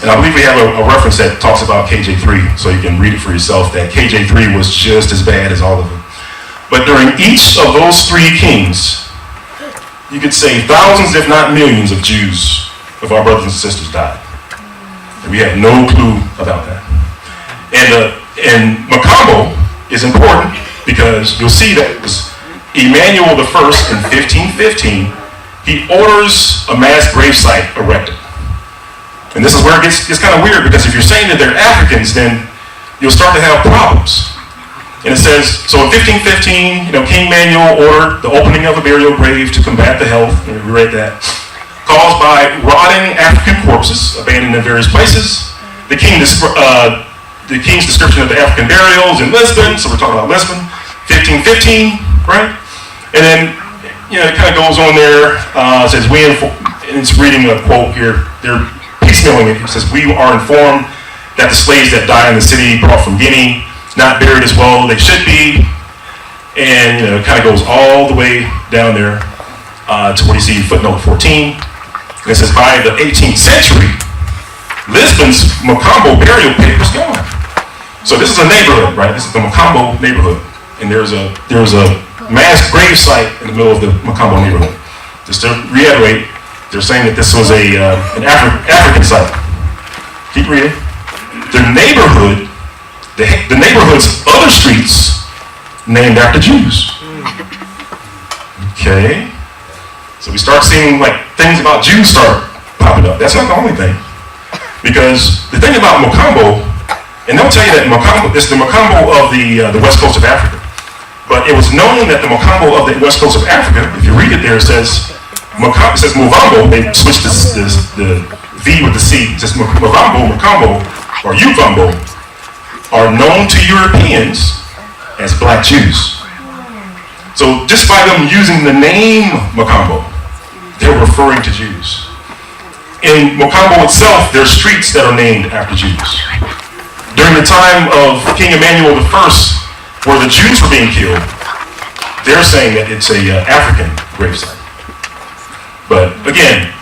And I believe we have a reference that talks about KJ3, so you can read it for yourself, that KJ3 was just as bad as all of them. But during each of those three kings, you could say thousands, if not millions, of Jews, of our brothers and sisters died. And we have no clue about that. And Macambo is important because you'll see that it was Emmanuel the First in 1515. He orders a mass gravesite erected. And this is where it gets kind of weird, because if you're saying that they're Africans, then you'll start to have problems. And it says, so in 1515, King Emmanuel ordered the opening of a burial grave to combat the health, and we read that, caused by rotting African corpses abandoned in various places. The king's description of the African burials in Lisbon, so we're talking about Lisbon, 1515, right? And then, it kind of goes on there, it says, and it's reading a quote here, they're piecemealing it. It says, we are informed that the slaves that die in the city brought from Guinea, not buried as well they should be. And, it kind of goes all the way down there to where you see footnote 14. And it says, by the 18th century, Lisbon's Macambo burial pit was gone. So this is a neighborhood, right? This is the Macambo neighborhood. And there's a mass grave site in the middle of the Macambo neighborhood. Just to reiterate, they're saying that this was an African site. Keep reading. The neighborhood's other streets named after Jews. Okay. So we start seeing things about Jews start popping up. That's not the only thing. Because the thing about Macambo, and they'll tell you that Macambo, it's the Macambo of the west coast of Africa. But it was known that the Macambo of the west coast of Africa, if you read it there, it says Movambo, they switched the V with the C. It says Movambo, Macambo, or Uvambo, are known to Europeans as black Jews. So just by them using the name Macambo, they're referring to Jews. In Macambo itself, there are streets that are named after Jews. During the time of King Emmanuel I, where the Jews were being killed, they're saying that it's a African gravesite. But again,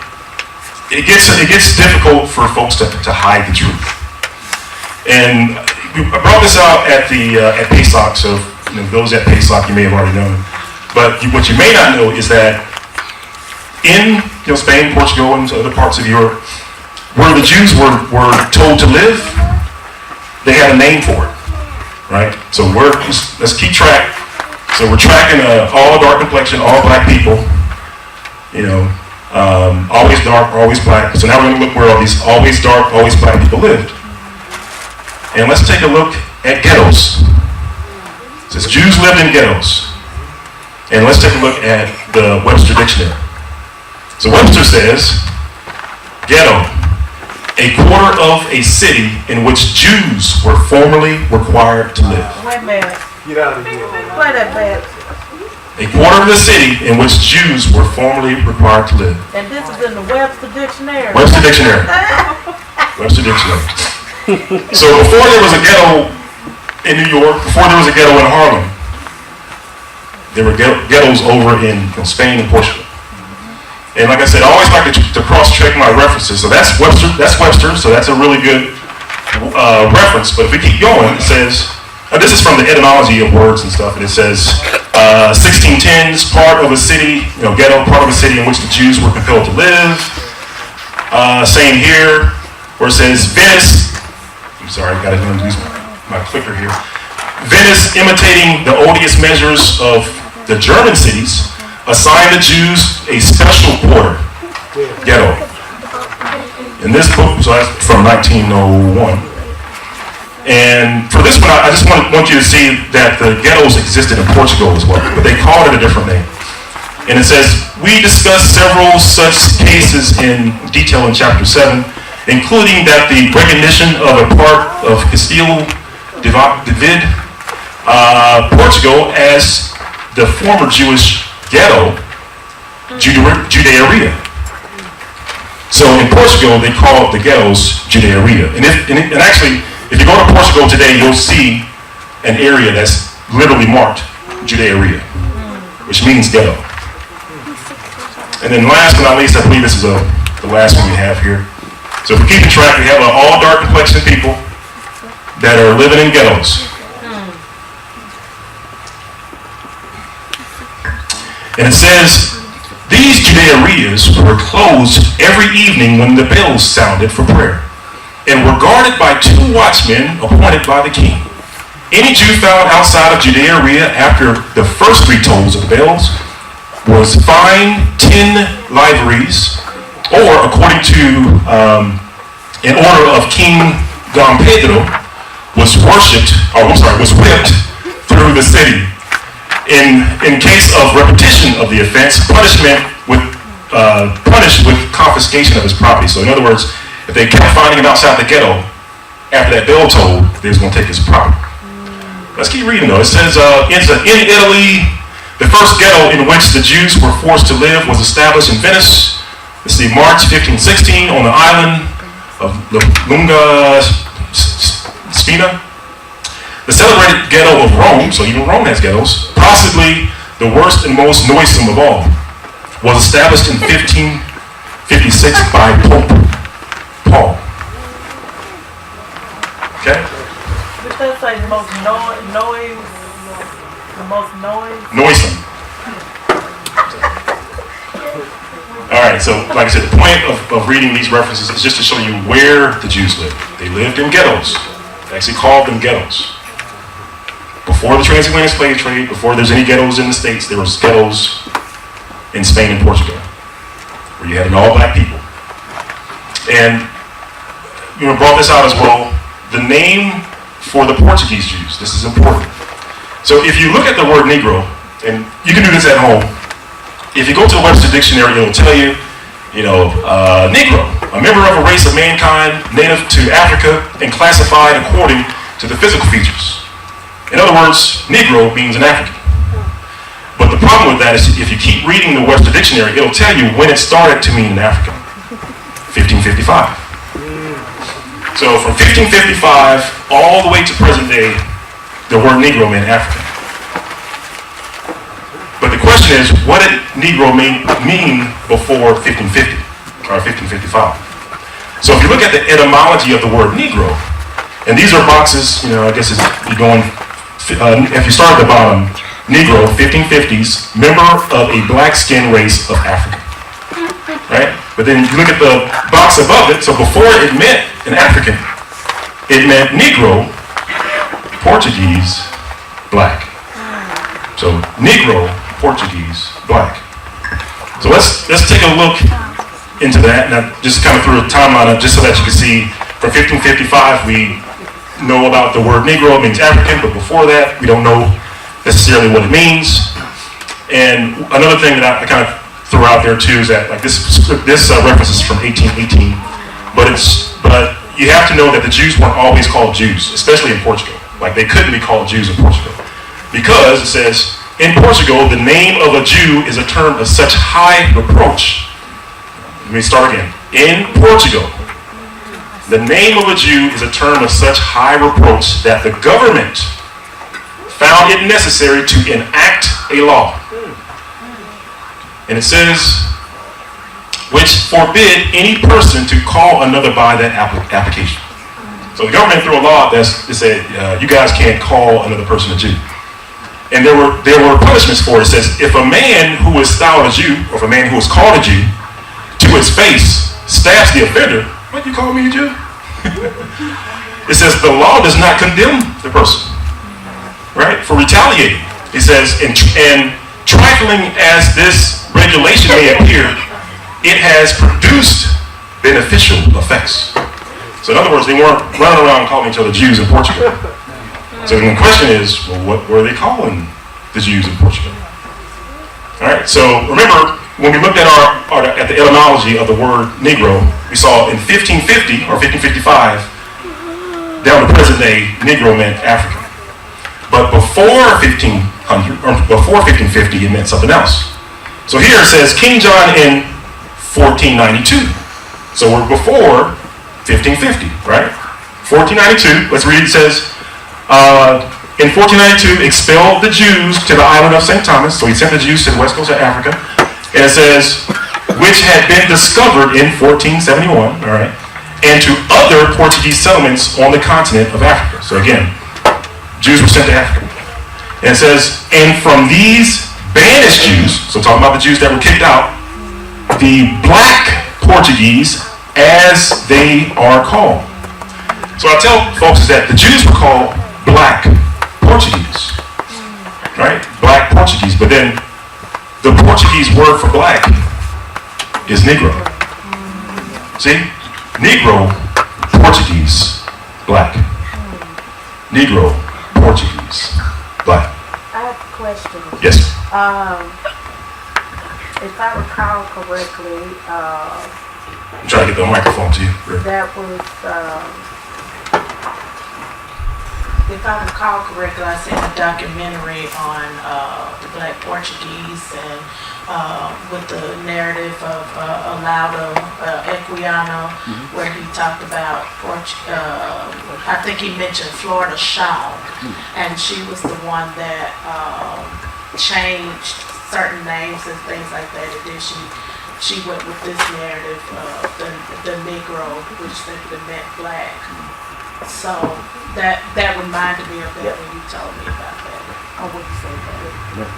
it gets difficult for folks to hide the truth. And I brought this out at PASOC, so those at PASOC you may have already known. But what you may not know is that in Spain, Portugal, and other parts of Europe, where the Jews were told to live, they had a name for it, right? So let's keep track. So we're tracking all dark complexion, all black people. Always dark, always black. So now we're going to look where all these always dark, always black people lived. And let's take a look at ghettos. It says Jews lived in ghettos. And let's take a look at the Webster Dictionary. So Webster says, ghetto, a quarter of a city in which Jews were formerly required to live. Wait a minute. Get out of here. Play that back. A quarter of the city in which Jews were formerly required to live. And this is in the Webster Dictionary. Webster Dictionary. Webster Dictionary. So before there was a ghetto in New York, before there was a ghetto in Harlem, there were ghettos over in Spain and Portugal. And like I said, I always like to cross-check my references. So that's Webster, so that's a really good reference. But if we keep going, it says, this is from the etymology of words and stuff, and it says 1610s, part of a city, ghetto, part of a city in which the Jews were compelled to live. Same here, where it says Venice. I'm sorry, I gotta use my clicker here. Venice, imitating the odious measures of the German cities, assigned the Jews a special quarter, ghetto. In this book, so that's from 1901. And for this one, I just want you to see that the ghettos existed in Portugal as well, but they called it a different name. And it says, we discussed several such cases in detail in chapter 7, including that the recognition of a part of Castile David, Portugal, as the former Jewish ghetto, Judea. So in Portugal, they call the ghettos Judea. And actually, if you go to Portugal today, you'll see an area that's literally marked Judea, which means ghetto. And then last but not least, I believe this is the last one we have here. So if we're keeping track, we have all dark complexion people that are living in ghettos. And it says, these Judearias were closed every evening when the bells sounded for prayer, and were guarded by 2 watchmen appointed by the king. Any Jew found outside of Judea after the first 3 tolls of the bells was fined 10 liveries, or according to an order of King Dom Pedro, was whipped through the city. In case of repetition of the offense, punished with confiscation of his property. So in other words, if they kept finding him outside the ghetto after that bell tolled, they was going to take his property. Let's keep reading though. It says, in Italy, the first ghetto in which the Jews were forced to live was established in Venice. Let's see, March 1516 on the island of Lunga Spina. The celebrated ghetto of Rome, so even Rome has ghettos, possibly the worst and most noisome of all, was established in 1556 by Pope Paul. Okay? Did that say the most noise? The most noise? Noisome. All right, so like I said, the point of reading these references is just to show you where the Jews lived. They lived in ghettos. They actually called them ghettos. Before the transatlantic slave trade, before there's any ghettos in the States, there was ghettos in Spain and Portugal, where you had an all-black people. And you brought this out as well, the name for the Portuguese Jews. This is important. So if you look at the word Negro, and you can do this at home, if you go to the Webster Dictionary, it'll tell you, Negro, a member of a race of mankind native to Africa and classified according to the physical features. In other words, Negro means an African. But the problem with that is if you keep reading the Webster Dictionary, it'll tell you when it started to mean an African. 1555. So from 1555 all the way to present day, the word Negro meant African. But the question is, what did Negro mean before 1550 or 1555? So if you look at the etymology of the word Negro, and these are boxes, I guess you're going, if you start at the bottom, Negro, 1550s, member of a black skin race of Africa. Right? But then you look at the box above it, so before it meant an African, it meant Negro, Portuguese, black. So Negro, Portuguese, black. So let's take a look into that, and I just kind of threw a timeline up just so that you can see from 1555 we know about the word Negro, it means African, but before that we don't know necessarily what it means. And another thing that I kind of threw out there too is that like this reference is from 1818, but you have to know that the Jews weren't always called Jews, especially in Portugal. Like they couldn't be called Jews in Portugal because it says in Portugal the name of a Jew is a term of such high reproach. Let me start again. In Portugal, the name of a Jew is a term of such high reproach that the government found it necessary to enact a law. And it says, which forbid any person to call another by that application. So the government threw a law that said, you guys can't call another person a Jew. And there were punishments for it. It says, if a man who is styled a Jew, or if a man who is called a Jew, to his face stabs the offender, what, you call me a Jew? It says the law does not condemn the person, right, for retaliating. It says, and trifling as this regulation may appear, it has produced beneficial effects. So in other words, they weren't running around calling each other Jews in Portugal. So the question is, well, what were they calling the Jews in Portugal? All right, so remember, when we looked at at the etymology of the word Negro, we saw in 1550 or 1555, down to present day, Negro meant African. But before 1500, or before 1550, it meant something else. So here it says King John in 1492. So we're before 1550, right? 1492, let's read, it says, in 1492, expelled the Jews to the island of St. Thomas. So he sent the Jews to the west coast of Africa. And it says, which had been discovered in 1471, all right, and to other Portuguese settlements on the continent of Africa. So again, Jews were sent to Africa. And it says, and from these banished Jews, so talking about the Jews that were kicked out, the black Portuguese, as they are called. So I tell folks is that the Jews were called black Portuguese, right? Black Portuguese, but then the Portuguese word for black is Negro. See? Negro, Portuguese, black. Negro, Portuguese, black. I have a question. Yes. If I recall correctly, I'm trying to get the microphone to you. that was, if I recall correctly, I seen a documentary on the Black Portuguese and with the narrative of Alaudo Equiano, where he talked about, I think he mentioned Florida Shaw, and she was the one that changed certain names and things like that, and then she went with this narrative of the Negro, which simply meant black. So that reminded me of that when you told me about that. I wouldn't say that.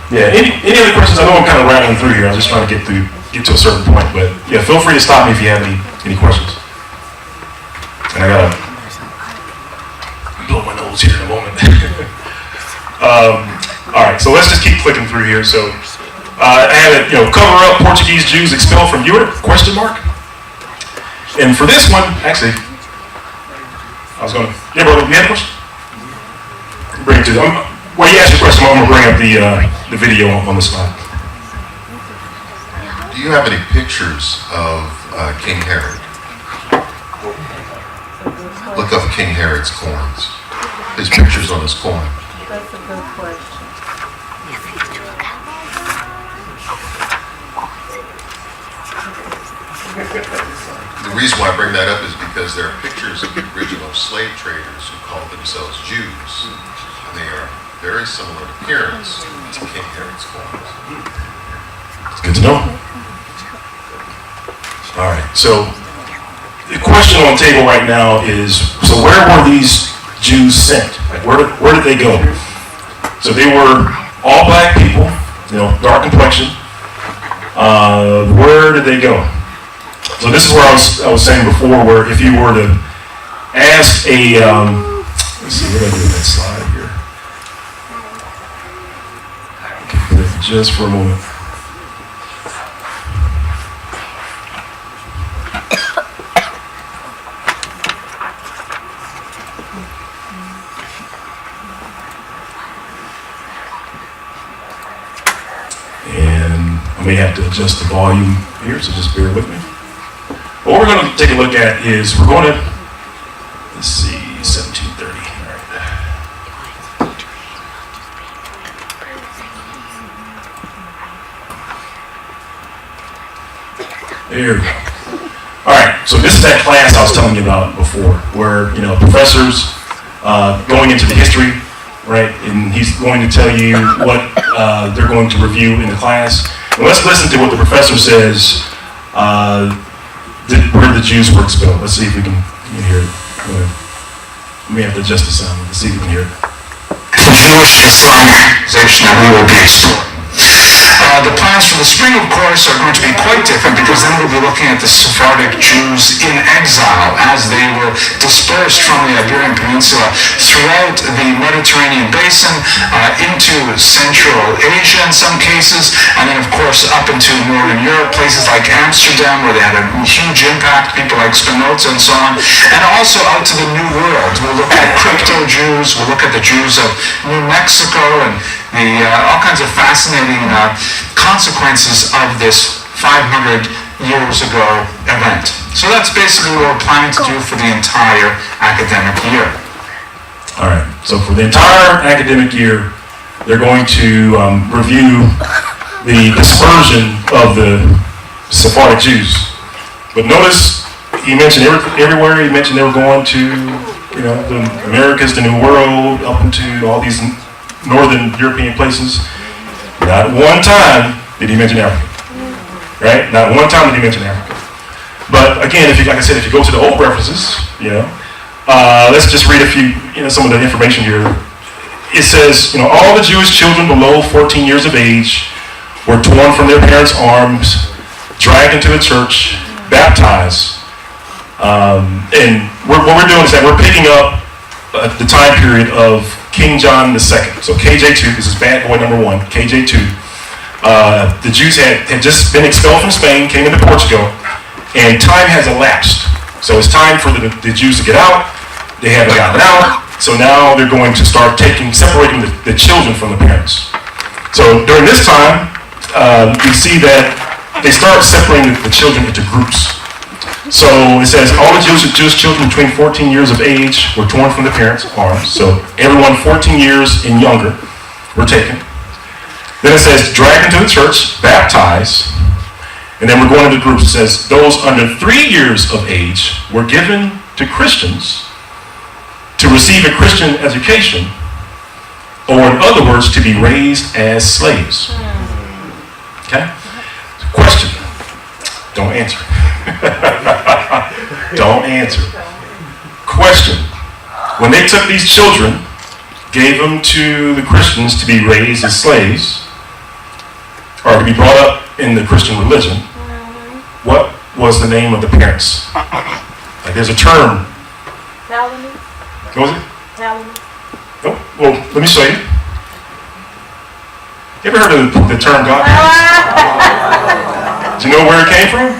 Yeah, any other questions? I know I'm kind of rattling through here. I'm just trying to get to a certain point, but yeah, feel free to stop me if you have any questions. And I gotta blow my nose here in a moment. All right, so let's just keep clicking through here. So I had it, cover up Portuguese Jews expelled from Europe, question mark. And for this one, actually, yeah, brother, you had a question? Bring it to them. While you ask your question, I'm going to bring up the video on the slide. Do you have any pictures of King Herod? Look up King Herod's coins. His pictures on his coin. That's a good question. The reason why I bring that up is because there are pictures of the original slave traders who called themselves Jews. And they are very similar in appearance to King Herod's coins. It's good to know. All right, so the question on the table right now is, so where were these Jews sent? Like where did they go? So they were all black people, dark complexion. Where did they go? So this is where I was saying before, where if you were to ask a, let's see, what do I do with that slide here? Okay, just for a moment. And I may have to adjust the volume here, so just bear with me. What we're going to take a look at is, we're going to, let's see, 1730. All right. There we go. All right, so this is that class I was telling you about before, where, professors going into the history, right, and he's going to tell you what they're going to review in the class. And let's listen to what the professor says where the Jews were expelled. Let's see if we can hear it. We may have to adjust the sound. Let's see if we can hear it. The Jewish Islamization we will be exploring. The plans for the spring, of course, are going to be quite different because then we'll be looking at the Sephardic Jews in exile as they were dispersed from the Iberian Peninsula throughout the Mediterranean basin into Central Asia in some cases, and then of course up into Northern Europe, places like Amsterdam where they had a huge impact, people like Spinoza and so on, and also out to the New World. We'll look at crypto-Jews, we'll look at the Jews of New Mexico, and all kinds of fascinating consequences of this 500 years ago event. So that's basically what we're planning to do for the entire academic year. All right, so for the entire academic year, they're going to review the dispersion of the Sephardic Jews. But notice, he mentioned everywhere, he mentioned they were going to, the Americas, the New World, up into all these northern European places. Not one time did he mention Africa, right? Not one time did he mention Africa. But again, like I said, if you go to the old references, let's just read a few, some of the information here. It says, all the Jewish children below 14 years of age were torn from their parents' arms, dragged into the church, baptized. And what we're doing is that we're picking up the time period of King John II. So KJ2, this is bad boy number 1, KJ2. The Jews had just been expelled from Spain, came into Portugal, and time has elapsed. So it's time for the Jews to get out. They haven't gotten out. So now they're going to start separating the children from the parents. So during this time, you see that they start separating the children into groups. So it says all the Jewish children between 14 years of age were torn from the parents' arms. So everyone 14 years and younger were taken. Then it says dragged into the church, baptized, and then we're going into groups. It says those under 3 years of age were given to Christians to receive a Christian education, or in other words, to be raised as slaves. Okay? Question. Don't answer. Don't answer. Question. When they took these children, gave them to the Christians to be raised as slaves, or to be brought up in the Christian religion, what was the name of the parents? Like there's a term. What was it? Oh, well, let me show you. You ever heard of the term godparents? Do you know where it came from?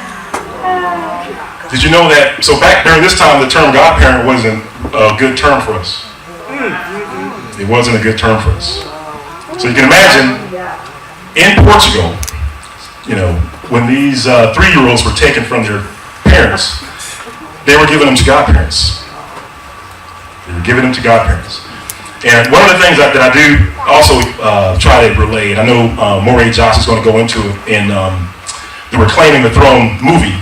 Did you know that? So back during this time, the term godparent wasn't a good term for us. It wasn't a good term for us. So you can imagine, in Portugal, when these 3-year-olds were taken from their parents, they were giving them to godparents. They were giving them to godparents. And one of the things that I do also try to relay, and I know Moray Josh is going to go into it in the Reclaiming the Throne movie,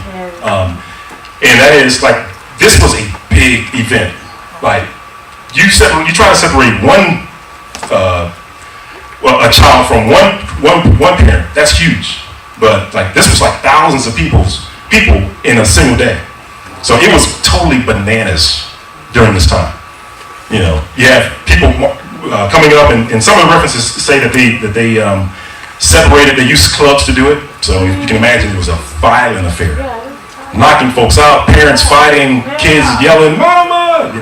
and that is like, this was a big event. Like, you try to separate a child from one parent, that's huge. But like, this was like thousands of people in a single day. So it was totally bananas during this time. You have people coming up, and some of the references say that they separated, they used clubs to do it. So you can imagine it was a violent affair. Knocking folks out, parents fighting, kids yelling, "Mama!"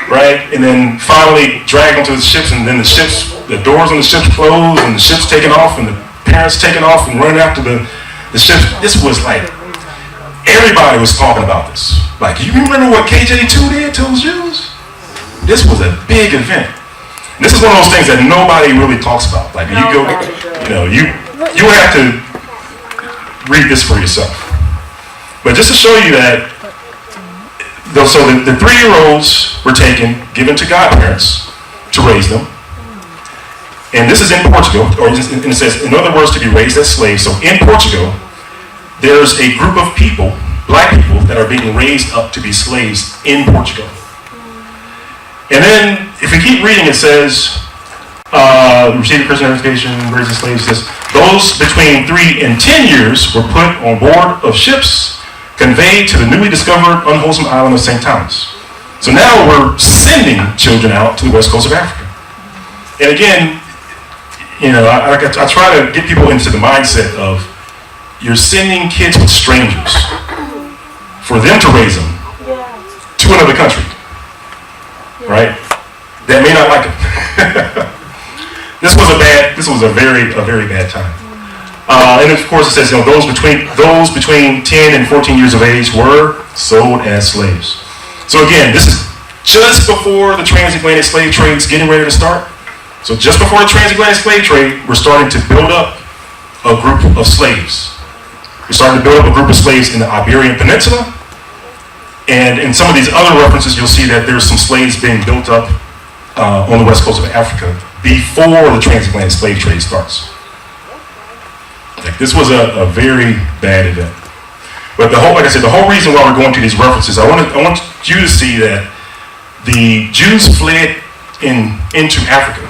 Right? And then finally dragged them to the ships, and then the doors on the ships closed, and the ships taken off, and the parents taken off and running after the ships. This was like, everybody was talking about this. Like, you remember what KJ2 did to those Jews? This was a big event. And this is one of those things that nobody really talks about. Like, you go, you have to read this for yourself. But just to show you that, so the 3-year-olds were taken, given to godparents to raise them. And this is in Portugal, and it says, in other words, to be raised as slaves. So in Portugal, there's a group of people, black people, that are being raised up to be slaves in Portugal. And then, if we keep reading, it says, received a Christian education, raised as slaves. It says, those between 3 and 10 years were put on board of ships, conveyed to the newly discovered unwholesome island of St. Thomas. So now we're sending children out to the west coast of Africa. And again, I try to get people into the mindset of you're sending kids with strangers for them to raise them to another country, right? That may not like it. This was a very bad time. And of course it says, those between 10 and 14 years of age were sold as slaves. So again, this is just before the transatlantic slave trade is getting ready to start. So just before the transatlantic slave trade, we're starting to build up a group of slaves. We're starting to build up a group of slaves in the Iberian Peninsula. And in some of these other references, you'll see that there's some slaves being built up on the west coast of Africa before the transatlantic slave trade starts. Like, this was a very bad event. But like I said, the whole reason why we're going to these references, I want you to see that the Jews fled into Africa.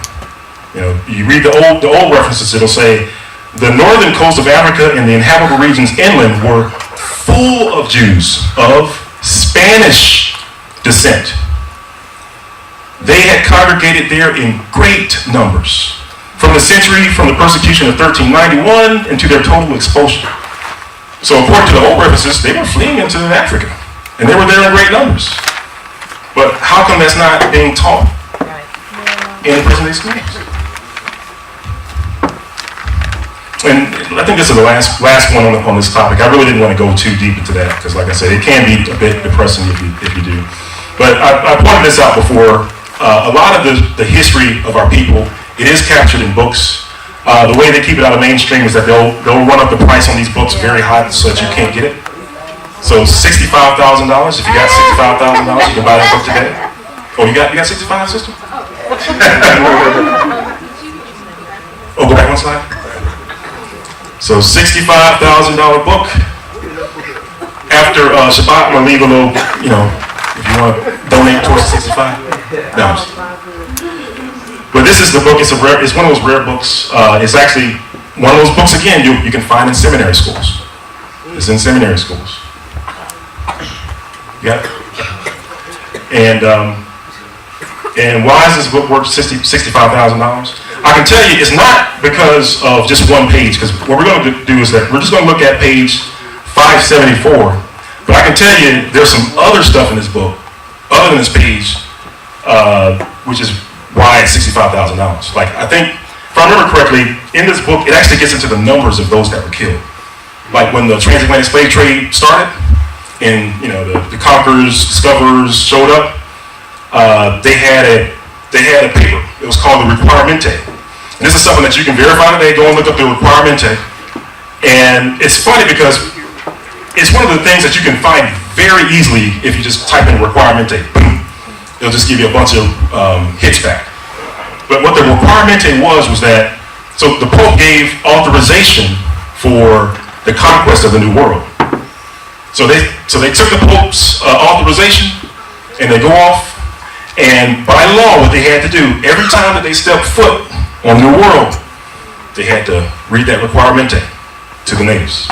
You read the old references, it'll say the northern coast of Africa and the inhabitable regions inland were full of Jews of Spanish descent. They had congregated there in great numbers from the persecution of 1391 into their total expulsion. So according to the old references, they were fleeing into Africa, and they were there in great numbers. But how come that's not being taught in the present day schools? And I think this is the last one on this topic. I really didn't want to go too deep into that because, like I said, it can be a bit depressing if you do. But I pointed this out before. A lot of the history of our people, it is captured in books. The way they keep it out of mainstream is that they'll run up the price on these books very high so that you can't get it. So $65,000. If you got $65,000, you can buy that book today. Oh, you got 65, sister? Oh, go back one slide. So $65,000 book. After Shabbat, I'm gonna leave a little, if you want to donate towards 65. No. But this is the book. It's one of those rare books. It's actually one of those books again you can find in seminary schools. It's in seminary schools. Yeah. And why is this book worth $65,000? I can tell you it's not because of just one page, because what we're going to do is that we're just going to look at page 574. But I can tell you there's some other stuff in this book, other than this page, which is why it's $65,000. Like, I think, if I remember correctly, in this book, it actually gets into the numbers of those that were killed. Like when the transatlantic slave trade started, and the conquerors, discoverers showed up, they had a paper. It was called the Requiremento. And this is something that you can verify today. Go and look up the Requiremento. And it's funny because it's one of the things that you can find very easily if you just type in Requiremento. Boom. It'll just give you a bunch of hits back. But what the Requiremento was that, so the Pope gave authorization for the conquest of the New World. So they took the Pope's authorization and they go off, and by law what they had to do, every time that they stepped foot on the New World, they had to read that Requiremento to the natives.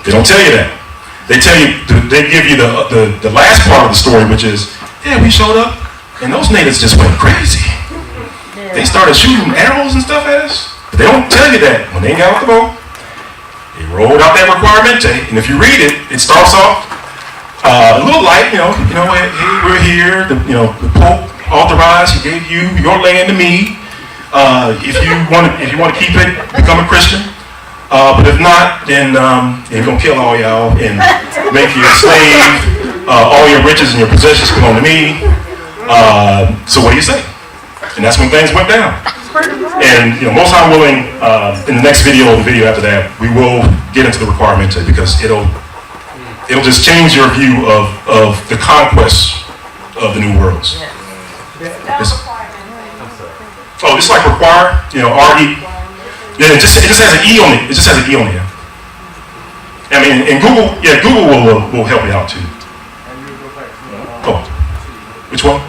They don't tell you that. They give you the last part of the story, which is, yeah, we showed up and those natives just went crazy. They started shooting arrows and stuff at us. But they don't tell you that when they got off the boat. They rolled out that Requiremento, and if you read it, it starts off a little light, hey, we're here, the Pope authorized, he gave you your land to me. If you want to keep it, become a Christian. But if not, then they're gonna kill all y'all and make you a slave. All your riches and your possessions belong to me. So what do you say? And that's when things went down. And most high willing, in the next video or the video after that, we will get into the Requiremento because it'll just change your view of the conquest of the new worlds. It's like require, R-E. Yeah, it just has an E on it. It just has an E on it. I mean, and Google will help you out too. Oh, which one?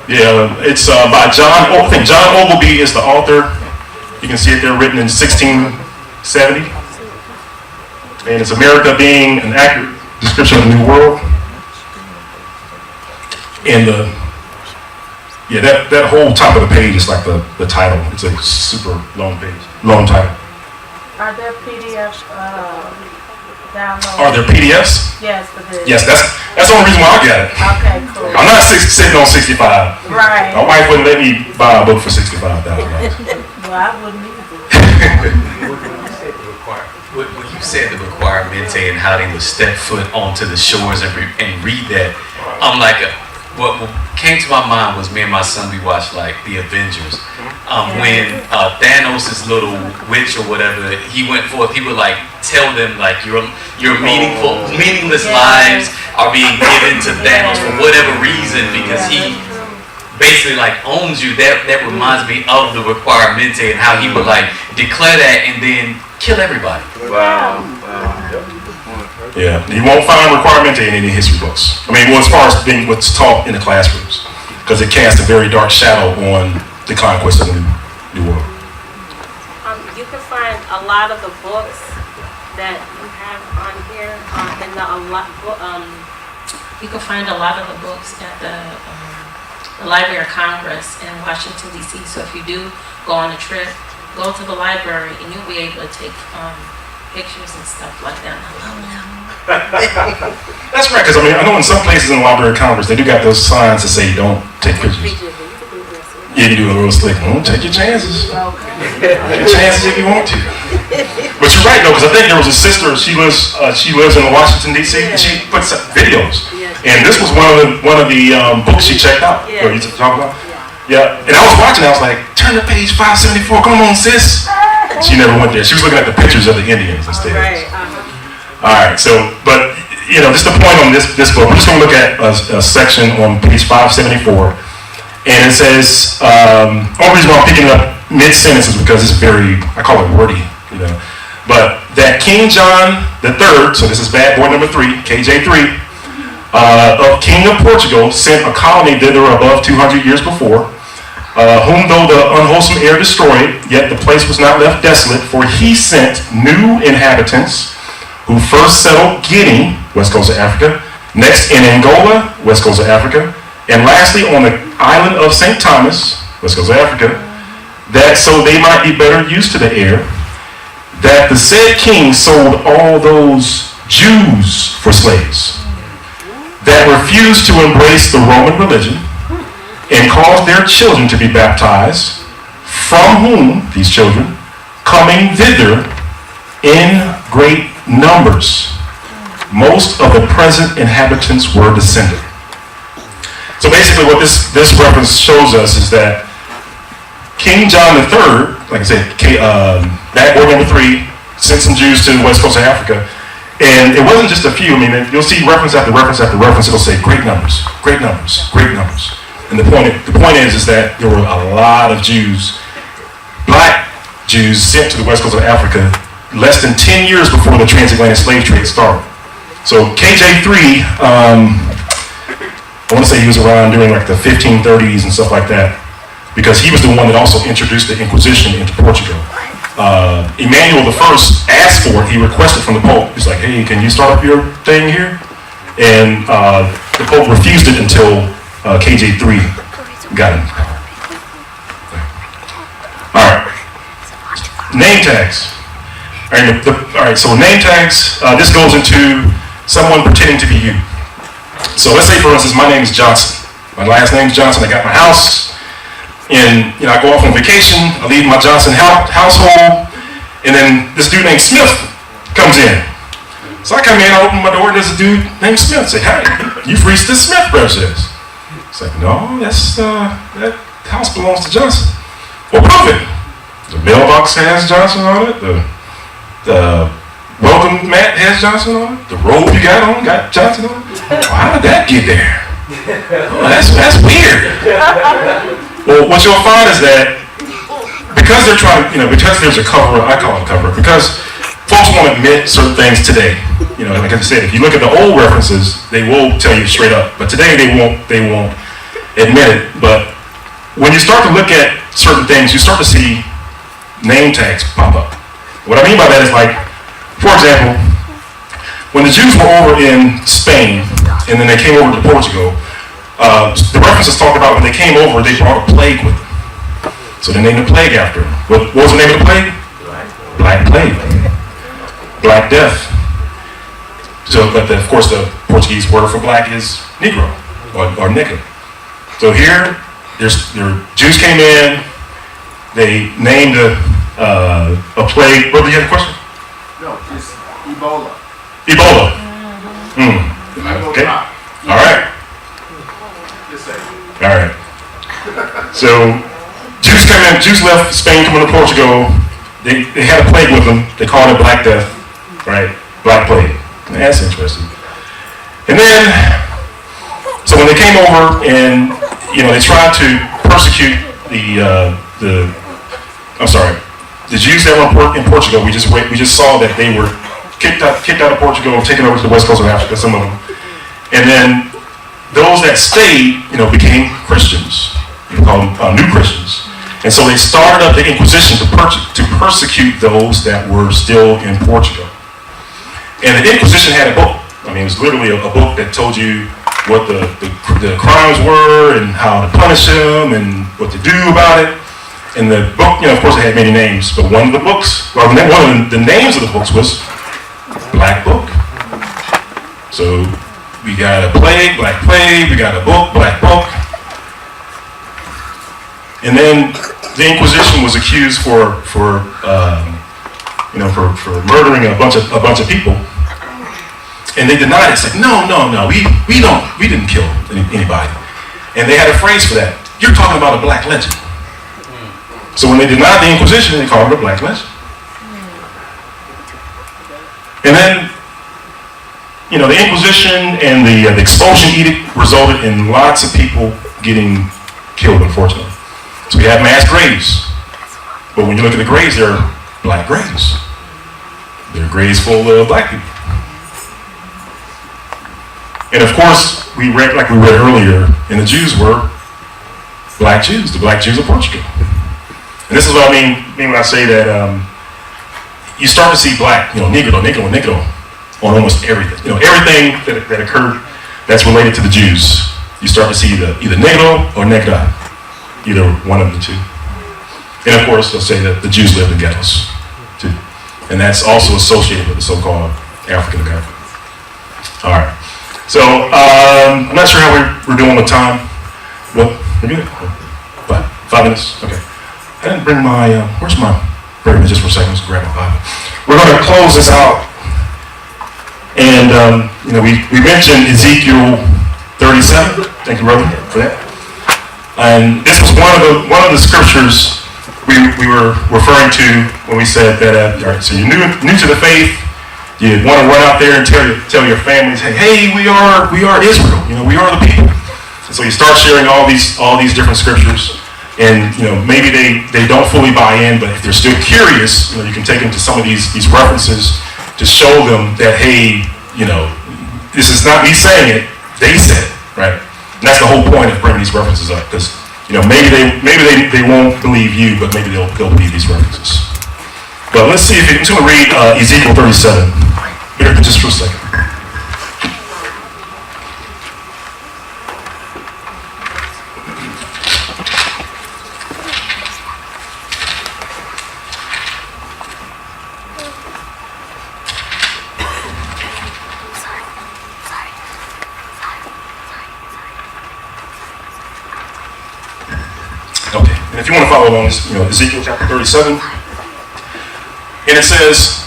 Yeah, it's by John. I think John Ogilvy is the author. You can see it there, written in 1670, and it's America being an accurate description of the New World. And Yeah, that whole top of the page is like the title. It's a super long page, long title. Are there PDFs, downloads? Are there PDFs? Yes, for this. Yes, that's the only reason why I got it. Okay, cool. I'm not sitting on 65. Right. My wife wouldn't let me buy a book for $65,000. Well, I wouldn't either. When you said the requirement and how they would step foot onto the shores and read that, I'm like, what came to my mind was me and my son, we watched like the Avengers. When Thanos' little witch or whatever, he went forth, he would like tell them like your meaningless lives are being given to Thanos for whatever reason because he basically like owns you. That reminds me of the requirement and how he would like declare that and then kill everybody. Wow. Yeah, you won't find requirement in any history books. I mean, well, as far as being what's taught in the classrooms, because it casts a very dark shadow on the conquest of the new world. You can find a lot of the books that you have on here in You can find a lot of the books at the Library of Congress in Washington, D.C. So if you do go on a trip, go to the library and you'll be able to take pictures and stuff like that. That's right, because I mean, I know in some places in the Library of Congress, they do got those signs that say don't take pictures. Yeah, you do a real slick. Take your chances. Take your chances if you want to. But you're right though, because I think there was a sister. She lives in Washington D.C. and she puts up videos. And this was one of the books she checked out. You talking about? Yeah. And I was watching. I was like, turn to page 574. Come on, sis. She never went there. She was looking at the pictures of the Indians instead. All right. So, but just the point on this book. We're just going to look at a section on page 574. And it says, only reason why I'm picking it up mid-sentence is because it's very, I call it wordy, But that King John III, so this is bad boy number 3, KJ3, of King of Portugal, sent a colony thither above 200 years before, whom though the unwholesome air destroyed, yet the place was not left desolate, for he sent new inhabitants who first settled Guinea, west coast of Africa, next in Angola, west coast of Africa, and lastly on the island of St. Thomas, west coast of Africa, that so they might be better used to the air, that the said king sold all those Jews for slaves that refused to embrace the Roman religion and caused their children to be baptized, from whom, these children, coming thither in great numbers, most of the present inhabitants were descended. So basically what this reference shows us is that King John III, like I said, bad boy number 3, sent some Jews to the west coast of Africa. And it wasn't just a few. I mean, you'll see reference after reference after reference. It'll say great numbers, great numbers, great numbers. And the point is that there were a lot of Jews, black Jews, sent to the west coast of Africa less than 10 years before the transatlantic slave trade started. So KJ3, I want to say he was around during like the 1530s and stuff like that, because he was the one that also introduced the Inquisition into Portugal. Emmanuel I asked for it. He requested from the Pope. He's like, hey, can you start up your thing here? And the Pope refused it until KJ3 got it. All right. Name tags. All right, so name tags, this goes into someone pretending to be you. So let's say, for instance, my name is Johnson. My last name is Johnson. I got my house. And I go off on vacation, I leave my Johnson household, and then this dude named Smith comes in. So I come in, I open my door, and there's a dude named Smith. I say, hey, you've reached the Smith residence. It's like, no, that house belongs to Johnson. Well, prove it. The mailbox has Johnson on it. The welcome mat has Johnson on it. The robe you got on got Johnson on it. Well, how did that get there? Oh, that's weird. Well, what you'll find is that because they're trying to, because there's a cover, I call it a cover, because folks won't admit certain things today. Like I said, if you look at the old references, they will tell you straight up. But today they won't admit it. But when you start to look at certain things, you start to see name tags pop up. What I mean by that is, like, for example, when the Jews were over in Spain and then they came over to Portugal, The references talk about when they came over, they brought a plague with them. So they named the plague after him. What was the name of the plague? Black plague. Black death. So, but of course the Portuguese word for black is Negro or nigger. So here, the Jews came in, they named a plague. Brother, you have a question? No, it's Ebola. Ebola. Okay. All right. All right. So Jews left Spain, coming to Portugal. They had a plague with them. They called it Black Death, right? Black Plague. That's interesting. And then, so when they came over and they tried to persecute the Jews that were in Portugal. We just saw that they were kicked out of Portugal, taken over to the west coast of Africa, some of them. And then those that stayed, became Christians. You call them new Christians. And so they started up the Inquisition to persecute those that were still in Portugal. And the Inquisition had a book. I mean, it was literally a book that told you what the crimes were and how to punish them and what to do about it. And the book, of course, it had many names, but one of the names of the books was Black Book. So we got a plague, Black Plague. We got a book, Black Book. And then the Inquisition was accused for murdering a bunch of people, and they denied it. It's like, no, we didn't kill anybody. And they had a phrase for that. You're talking about a black legend. So when they denied the Inquisition, they called it a black legend. And then, the Inquisition and the expulsion edict resulted in lots of people getting killed, unfortunately. So we have mass graves. But when you look at the graves, they're black graves. They're graves full of black people. And of course, we read earlier, and the Jews were black Jews, the black Jews of Portugal. And this is what I mean when I say that you start to see black, negro on almost everything. Everything that occurred that's related to the Jews, you start to see either negro or negra. Either one of the two. And of course, they'll say that the Jews lived in ghettos, too. And that's also associated with the so-called African American. All right. So, I'm not sure how we're doing with time. Well, we're good? 5 minutes? Okay. I didn't bring my, where's my, bear with me just for a second, let's grab my Bible. We're going to close this out. And, we mentioned Ezekiel 37. Thank you, brother, for that. And this was one of the scriptures we were referring to when we said that. So you're new to the faith. You want to run out there and tell your families, hey, we are Israel. We are the people. And so you start sharing all these different scriptures, and maybe they don't fully buy in, but if they're still curious, you can take them to some of these references to show them that, hey, this is not me saying it. They said it, right? And that's the whole point of bringing these references up, because maybe they won't believe you, but maybe they'll believe these references. But let's see if I'm going to read Ezekiel 37. Bear just for a second. And if you want to follow along, Ezekiel chapter 37. And it says,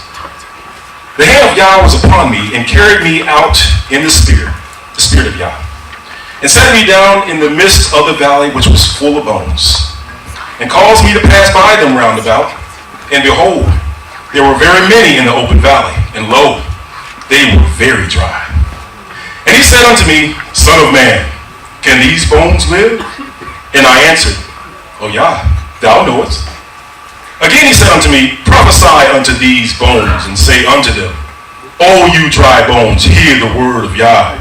the hand of Yah was upon me and carried me out in the spirit of Yah, and set me down in the midst of the valley which was full of bones, and caused me to pass by them round about. And behold, there were very many in the open valley, and lo, they were very dry. And he said unto me, Son of man, can these bones live? And I answered, O Yah, thou knowest. Again he said unto me, Prophesy unto these bones, and say unto them, O you dry bones, hear the word of Yah.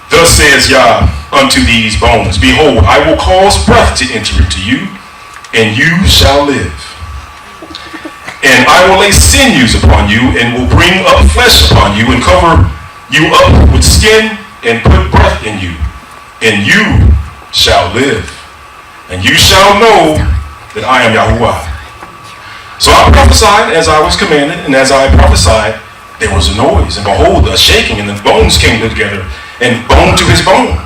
Thus says Yah unto these bones, Behold, I will cause breath to enter into you, and you shall live. And I will lay sinews upon you, and will bring up flesh upon you, and cover you up with skin, and put breath in you. and you shall live, and you shall know that I am Yahuwah. So I prophesied as I was commanded, and as I prophesied, there was a noise, and behold, a shaking, and the bones came together, and bone to his bone.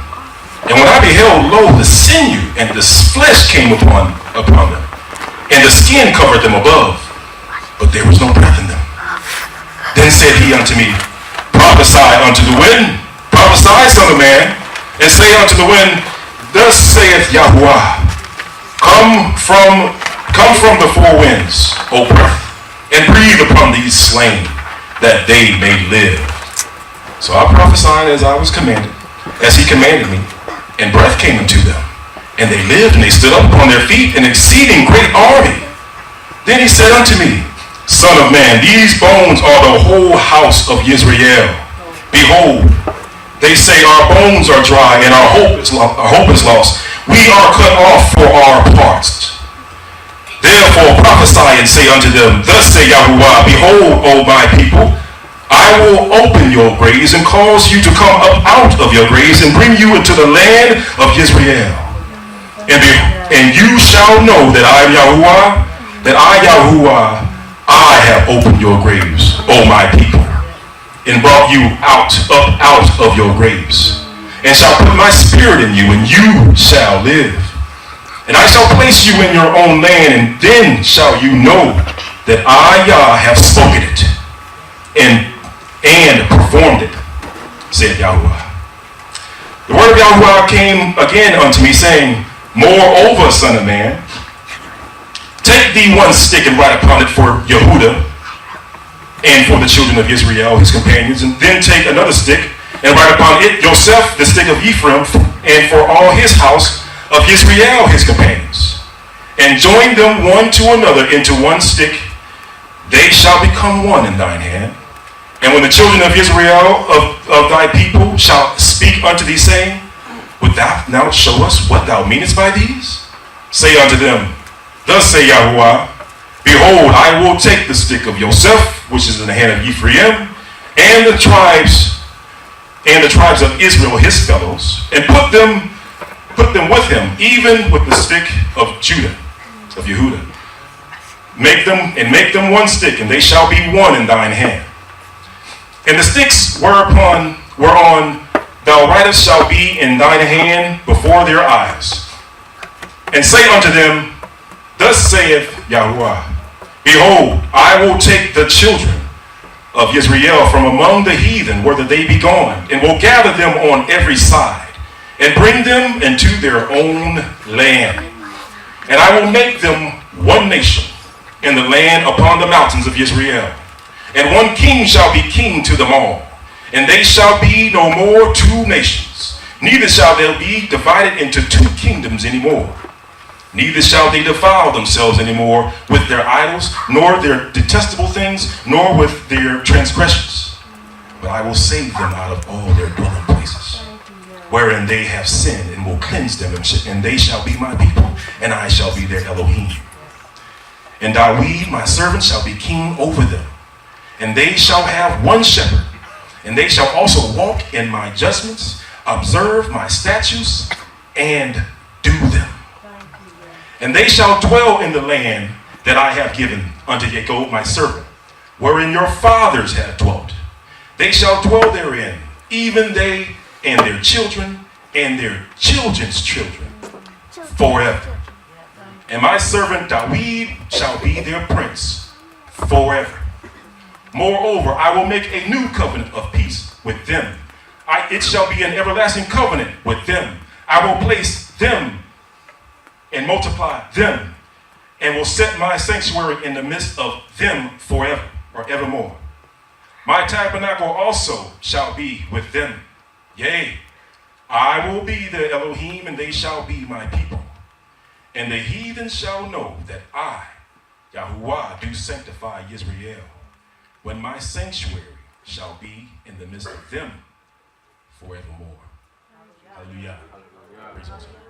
And when I beheld, lo, the sinew and the flesh came upon them, and the skin covered them above, but there was no breath in them. Then said he unto me, prophesy unto the wind, prophesy, son of man, and say unto the wind, thus saith Yahuwah, come from the four winds, O breath, and breathe upon these slain, that they may live. So I prophesied as I was commanded, as he commanded me, and breath came into them. And they lived, and they stood up upon their feet, an exceeding great army. Then he said unto me, son of man, these bones are the whole house of Israel. Behold, they say our bones are dry, and our hope is lost. We are cut off for our parts. Therefore prophesy and say unto them, thus say Yahuwah, behold, O my people, I will open your graves and cause you to come up out of your graves and bring you into the land of Israel. And you shall know that I am Yahuwah, that I, Yahuwah, I have opened your graves, O my people, and brought you up out of your graves, and shall put my spirit in you, and you shall live. And I shall place you in your own land, and then shall you know that I, Yah, have spoken it and performed it, said Yahuwah. The word of Yahuwah came again unto me, saying, moreover, son of man, take thee one stick and write upon it for Yehudah and for the children of Israel, his companions, and then take another stick and write upon it yourself the stick of Ephraim, and for all his house of Israel, his companions, and join them one to another into one stick. They shall become one in thine hand. And when the children of Israel of thy people shall speak unto thee, saying, wilt thou now show us what thou meanest by these? Say unto them, thus say Yahuwah, behold, I will take the stick of Yosef, which is in the hand of Ephraim, and the tribes of Israel, his fellows, and put them with him, even with the stick of Judah, of Yehudah. Make them one stick, and they shall be one in thine hand. And the sticks whereon thou writest shall be in thine hand before their eyes. And say unto them, thus saith Yahuwah, behold, I will take the children of Israel from among the heathen, whither they be gone, and will gather them on every side, and bring them into their own land. And I will make them one nation in the land upon the mountains of Israel. And one king shall be king to them all. And they shall be no more two nations, neither shall they be divided into two kingdoms anymore. Neither shall they defile themselves anymore with their idols, nor their detestable things, nor with their transgressions. But I will save them out of all their dwelling places, wherein they have sinned, and will cleanse them, and they shall be my people, and I shall be their Elohim. And Dawid, my servant, shall be king over them, and they shall have one shepherd, and they shall also walk in my judgments, observe my statutes, and do them. And they shall dwell in the land that I have given unto Jacob my servant, wherein your fathers have dwelt. They shall dwell therein, even they and their children and their children's children, forever. And my servant Dawid shall be their prince forever. Moreover, I will make a new covenant of peace with them. It shall be an everlasting covenant with them. I will place them and multiply them, and will set my sanctuary in the midst of them forever or evermore. My tabernacle also shall be with them. Yea, I will be their Elohim, and they shall be my people. And the heathen shall know that I, Yahuwah, do sanctify Israel, when my sanctuary shall be in the midst of them forevermore. Hallelujah. Praise the Lord.